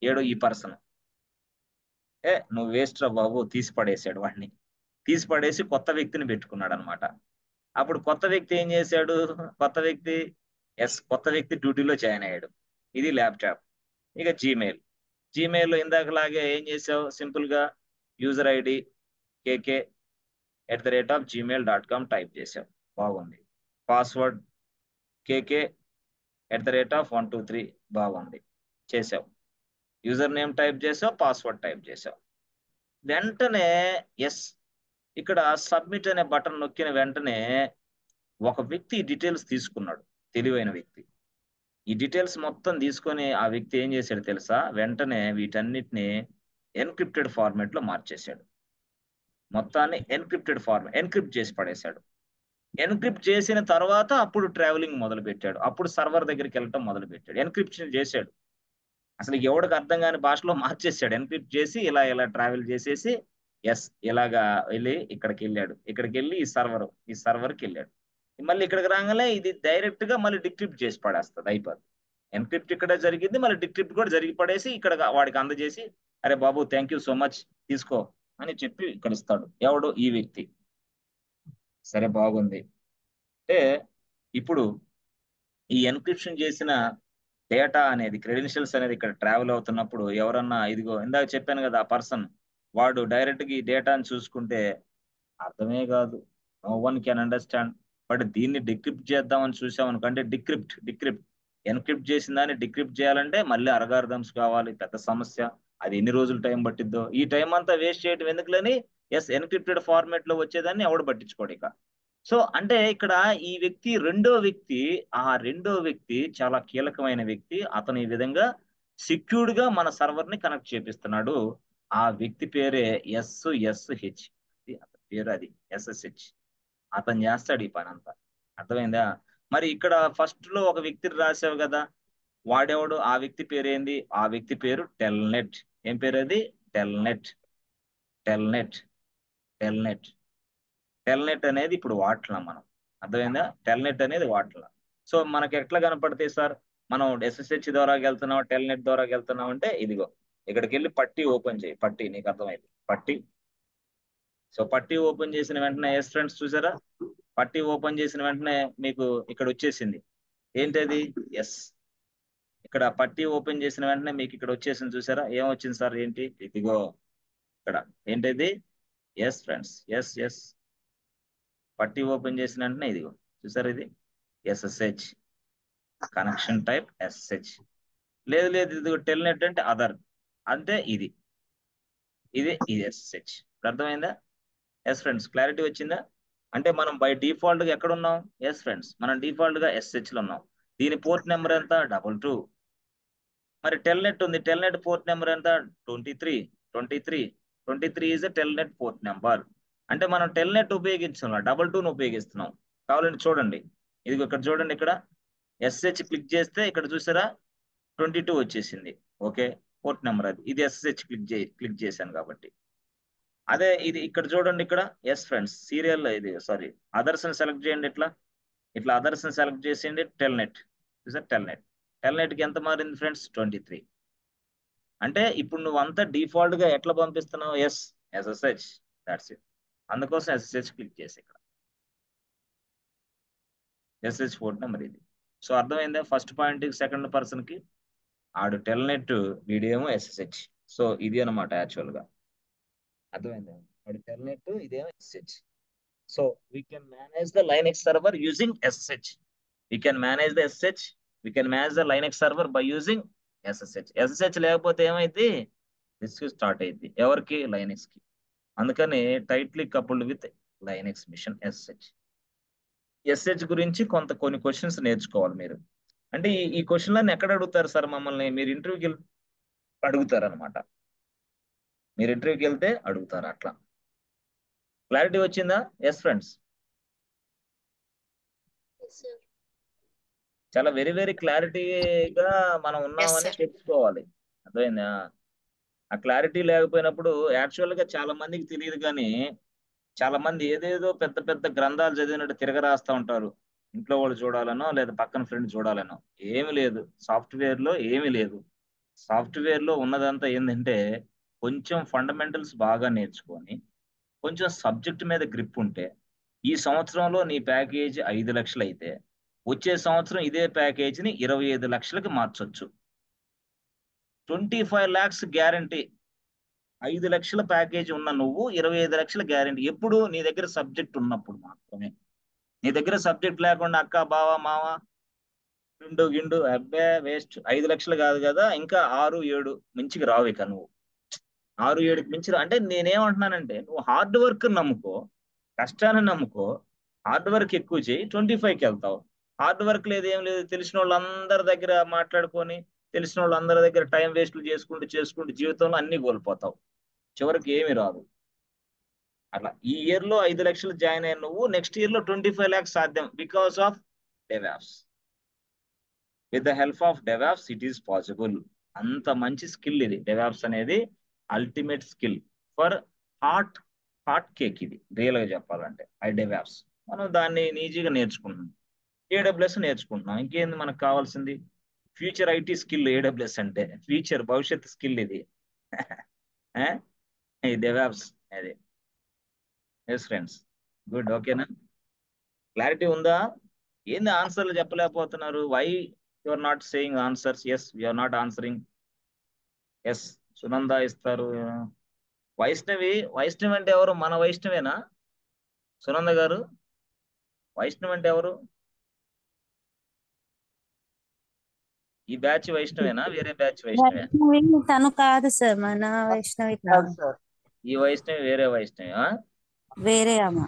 ఏడో ఈ పర్సన్. నువ్వు వేస్ట్ రా బాబు, తీసి పడేసాడు వాడిని. తీసి పడేసి కొత్త వ్యక్తిని పెట్టుకున్నాడు అనమాట. అప్పుడు కొత్త వ్యక్తి ఏం చేశాడు? కొత్త వ్యక్తి డ్యూటీలో జాయిన్ అయ్యాడు. ఇది ల్యాప్టాప్. ఇక జీమెయిల్లో ఇందాకలాగే ఏం చేసావు? సింపుల్ గా యూజర్ ఐడి kk@gmail.com టైప్ చేసావు. బాగుంది. పాస్వర్డ్ kk@123 బాగుంది, చేసావు. యూజర్ నేమ్ టైప్ చేసావు, పాస్వర్డ్ టైప్ చేసావు. వెంటనే ఎస్, ఇక్కడ సబ్మిట్ అనే బటన్ నొక్కిన వెంటనే ఒక వ్యక్తి డీటెయిల్స్ తీసుకున్నాడు. తెలివైన వ్యక్తి ఈ డీటెయిల్స్ మొత్తం తీసుకొని ఆ వ్యక్తి ఏం చేశాడు తెలుసా? వెంటనే వీటన్నిటిని ఎన్క్రిప్టెడ్ ఫార్మాట్ లో మార్చేశాడు. మొత్తాన్ని ఎన్క్రిప్ట్ చేసి పడేశాడు. ఎన్క్రిప్ట్ చేసిన తర్వాత అప్పుడు ట్రావెలింగ్ మొదలు పెట్టాడు. అప్పుడు సర్వర్ దగ్గరికి వెళ్ళటం మొదలు పెట్టాడు. ఎన్క్రిప్షన్ చేశాడు. అసలు ఎవడికి అర్థం కాని భాషలో మార్చేశాడు. ఎన్క్రిప్ట్ చేసి ఇలా ట్రావెల్ చేసేసి ఎస్ ఇలాగా వెళ్ళి ఇక్కడికి వెళ్ళాడు. ఇక్కడికి వెళ్ళి ఈ సర్వర్కి వెళ్ళాడు. మళ్ళీ ఇక్కడికి రాగానే ఇది డైరెక్ట్ గా మళ్ళీ డిక్రిప్ట్ చేసి పడేస్తుంది, అయిపోతుంది. ఎన్క్రిప్ట్ ఇక్కడ జరిగింది, మళ్ళీ డిక్రిప్ట్ కూడా జరిగి పడేసి ఇక్కడ వాడికి అందజేసి, అరే బాబు థ్యాంక్ యూ సో మచ్ తీసుకో అని చెప్పి ఇక్కడ ఇస్తాడు. ఎవడు? ఈ వ్యక్తి. సరే బాగుంది. అంటే ఇప్పుడు ఈ ఎన్క్రిప్షన్ చేసిన డేటా అనేది, క్రెడెన్షియల్స్ అనేది ఇక్కడ ట్రావెల్ అవుతున్నప్పుడు ఎవరన్నా, ఇదిగో ఇందాక చెప్పాను కదా ఆ పర్సన్, వాడు డైరెక్ట్ గా ఈ డేటాని చూసుకుంటే అర్థమే కాదు, no one can understand. But దీన్ని డిక్రిప్ట్ చేద్దామని చూసామనుకంటే డిక్రిప్ట్ ఎన్క్రిప్ట్ చేసిన దాన్ని డిక్రిప్ట్ చేయాలంటే మళ్ళీ అల్గారిథమ్స్ కావాలి, పెద్ద సమస్య. అది ఎన్ని రోజులు టైం పట్టిద్దో, ఈ టైం అంతా వేస్ట్ చేయడం ఎందుకులని ఎన్క్రిప్టెడ్ ఫార్మేట్ లో వచ్చేదాన్ని ఎవడు పట్టించుకోడు ఇక. సో అంటే ఇక్కడ ఈ వ్యక్తి రెండో వ్యక్తి చాలా కీలకమైన వ్యక్తి. అతను ఈ విధంగా సెక్యూర్డ్ గా మన సర్వర్ ని కనెక్ట్ చేపిస్తున్నాడు. ఆ వ్యక్తి పేరే SSH. అతని పేరు అది SSH. అతను చేస్తాడు ఈ పని అంతా. అర్థమైందా? మరి ఇక్కడ ఫస్ట్ లో ఒక వ్యక్తిని రాసావు కదా, వాడెవడు? ఆ వ్యక్తి పేరు ఏంది? ఆ వ్యక్తి పేరు టెల్నెట్. ఏం పేరు అది? టెల్నెట్. టెల్నెట్ అనేది ఇప్పుడు వాడట్లా మనం. అర్థమైందా? టెల్నెట్ అనేది వాడట్లా. సో మనకి ఎట్లా కనపడతాయి సార్? మనం SSH ద్వారా వెళ్తున్నాం, టెల్నెట్ ద్వారా వెళ్తున్నాం అంటే ఇదిగో ఇక్కడికి వెళ్ళి పట్టి ఓపెన్ చేయి. పట్టి నీకు అర్థమైంది, పట్టి. సో పట్టి ఓపెన్ చేసిన వెంటనే ఎస్ ఫ్రెండ్స్ చూసారా, పట్టి ఓపెన్ చేసిన వెంటనే మీకు ఇక్కడ వచ్చేసింది. ఏంటది? ఎస్. ఇక్కడ పట్టి ఓపెన్ చేసిన వెంటనే మీకు ఇక్కడ వచ్చేసింది చూసారా? ఏం వచ్చింది సార్? ఏంటి? ఇదిగో ఇక్కడ ఏంటది? Yes friends, yes. PuTTY open చేసిన వెంటనే ఇదిగో చూసారా, ఇది SSH కనెక్షన్ టైప్ SSH. లేదు ఇదిగో టెల్నెట్ అంటే అదర్, అంటే ఇది SSH. అర్థమైందా? ఎస్ ఫ్రెండ్స్, క్లారిటీ వచ్చిందా? అంటే మనం బై డిఫాల్ట్ గా ఎక్కడ ఉన్నాం? ఎస్ ఫ్రెండ్స్, మనం డిఫాల్ట్ గా SSH లో ఉన్నాం. దీని పోర్ట్ నెంబర్ ఎంత? 22. మరి టెల్నెట్ ఉంది, టెల్నెట్ పోర్ట్ నెంబర్ ఎంత? 23 ఈజ్ టెల్నెట్ పోర్ట్ నెంబర్. అంటే మనం టెల్నెట్ ఉపయోగించున్నాం, 22ను ఉపయోగిస్తున్నాం. కావాలంటే చూడండి, ఇది ఇక్కడ చూడండి, ఇక్కడ SSH క్లిక్ చేస్తే ఇక్కడ చూసారా 22 వచ్చేసింది. ఓకే, పోర్ట్ నెంబర్ అది. ఇది SSH క్లిక్ చేశాను కాబట్టి. అదే ఇది ఇక్కడ చూడండి, ఇక్కడ ఎస్ ఫ్రెండ్స్ సీరియల్, ఇది సారీ అదర్స్ ని సెలెక్ట్ చేయండి. ఇట్లా అదర్స్ ని సెలెక్ట్ చేసేయండి. టెల్నెట్ చూసారు, టెల్నెట్ కి ఎంత మారింది ఫ్రెండ్స్? 23. అంటే ఇప్పుడు నువ్వు అంతా డిఫాల్ట్ గా ఎట్లా పంపిస్తున్నావు? SSH. That's it. అందుకోసం SSH క్లిక్ చేసి ఇక్కడ SSH పోర్ట్ నెంబర్ ఇది. సో అర్థమైందా? ఫస్ట్ పాయింట్ సెకండ్ పర్సన్ కి ఆడు టెల్నెట్, వీడియేమో SSH. సో ఇది అనమాట యాక్చువల్ గా. అర్థమైందా? ఆడు టెల్నెట్, ఇదేమో SSH. So we can manage the Linux server using SSH. We can manage the SSH. We can manage the Linux server by using SSH. SSH లేకపోతే ఏమైంది? రిస్క్ స్టార్ట్ అయింది. ఎవరికి? Linux కి. అందుకని tightly coupled with Linux machine SSH గురించి కొన్ని questions నేర్చుకోవాలి మీరు. అంటే ఈ క్వశ్చన్లన్నీ ఎక్కడ అడుగుతారు సార్ మమ్మల్ని? మీరు ఇంటర్వ్యూకి అడుగుతారు అనమాట. మీరు ఇంటర్వ్యూకి వెళ్తే అడుగుతారు అట్లా. క్లారిటీ వచ్చిందా? ఎస్ ఫ్రెండ్స్, చాలా వెరీ క్లారిటీగా మనం ఉన్నామని తెలుసుకోవాలి. అర్థమైందా? ఆ క్లారిటీ లేకపోయినప్పుడు యాక్చువల్ గా చాలా మందికి తెలియదు, కానీ చాలా మంది ఏదేదో పెద్ద గ్రంథాలు చదివినట్టు తిరగరాస్తా ఉంటారు. ఇంట్లో వాళ్ళు చూడాలనో లేదా పక్కన ఫ్రెండ్ చూడాలనో. ఏమి లేదు, సాఫ్ట్వేర్ లో ఏమి లేదు. సాఫ్ట్వేర్ లో ఉన్నదంతా ఏంటంటే కొంచెం ఫండమెంటల్స్ బాగా నేర్చుకొని, కొంచెం సబ్జెక్ట్ మీద గ్రిప్ ఉంటే, ఈ సంవత్సరంలో నీ ప్యాకేజ్ 5 లక్షలు అయితే వచ్చే సంవత్సరం ఇదే ప్యాకేజీని 25 లక్షలకి మార్చొచ్చు. 25 lakhs గ్యారంటీ. 5 లక్షల ప్యాకేజ్ ఉన్న నువ్వు 25 లక్షల గ్యారంటీ. ఎప్పుడు? నీ దగ్గర సబ్జెక్ట్ ఉన్నప్పుడు మాత్రమే. నీ దగ్గర సబ్జెక్ట్ లేకుండా అక్క బావ మావ గిండు అబ్బే వేస్ట్. 5 లక్షలు కాదు కదా, ఇంకా 6, 7 మించికి రావు ఇక నువ్వు. 6, 7కి మించి అంటే నేనేమంటున్నానంటే, నువ్వు హార్డ్ వర్క్ నమ్ముకో, కష్టాన్ని నమ్ముకో, హార్డ్ వర్క్ ఎక్కువ చేయి, 25కి వెళ్తావు. హార్డ్ వర్క్ లేదు, ఏం లేదు, తెలిసిన వాళ్ళందరి దగ్గర మాట్లాడుకొని, తెలిసిన వాళ్ళందరి దగ్గర టైం వేస్ట్లు చేసుకుంటూ జీవితంలో అన్ని కోల్పోతావు. చివరికి ఏమి రాదు. అట్లా ఈ ఇయర్ లో 5 లక్షలు జాయిన్ అయిన నువ్వు నెక్స్ట్ ఇయర్ లో 25 lakhs సాధ్యం. Because of DevOps. With the help of DevOps it is possible. అంత మంచి స్కిల్ ఇది. DevOps అనేది ultimate skill for hot cake. ఇది రియల్ గా చెప్పాలంటే DevOps. మనం దాన్ని ఈజీగా నేర్చుకుంటున్నాం. ఏడబ్ల్యూఎస్ నేర్చుకుంటున్నాం. ఇంకేంది మనకు కావాల్సింది? Future IT skill. ఏడబ్ల్యూఎస్ అంటే ఫ్యూచర్ భవిష్యత్ స్కిల్ ఇది. ఇది డెవాప్స్ అది. Yes friends, good. ఓకేనా? క్లారిటీ ఉందా? ఏంది ఆన్సర్లు చెప్పలేకపోతున్నారు? Why you are not saying answers? Yes, you are not answering. Yes, Sunanda ఇస్తారు. వైష్ణవి అంటే ఎవరు? మన వైష్ణవేనా సునంద గారు? వైష్ణవ్ అంటే ఎవరు? ఈ బ్యాచ్ వైష్ణవేనా, వేరే బ్యాచ్ వైష్ణవే? వైష్ణవి తను కాదు సార్, మన వైష్ణవి కాదు, ఈ వైష్ణవి వేరే వైష్ణవి. వేరే అమ్మ.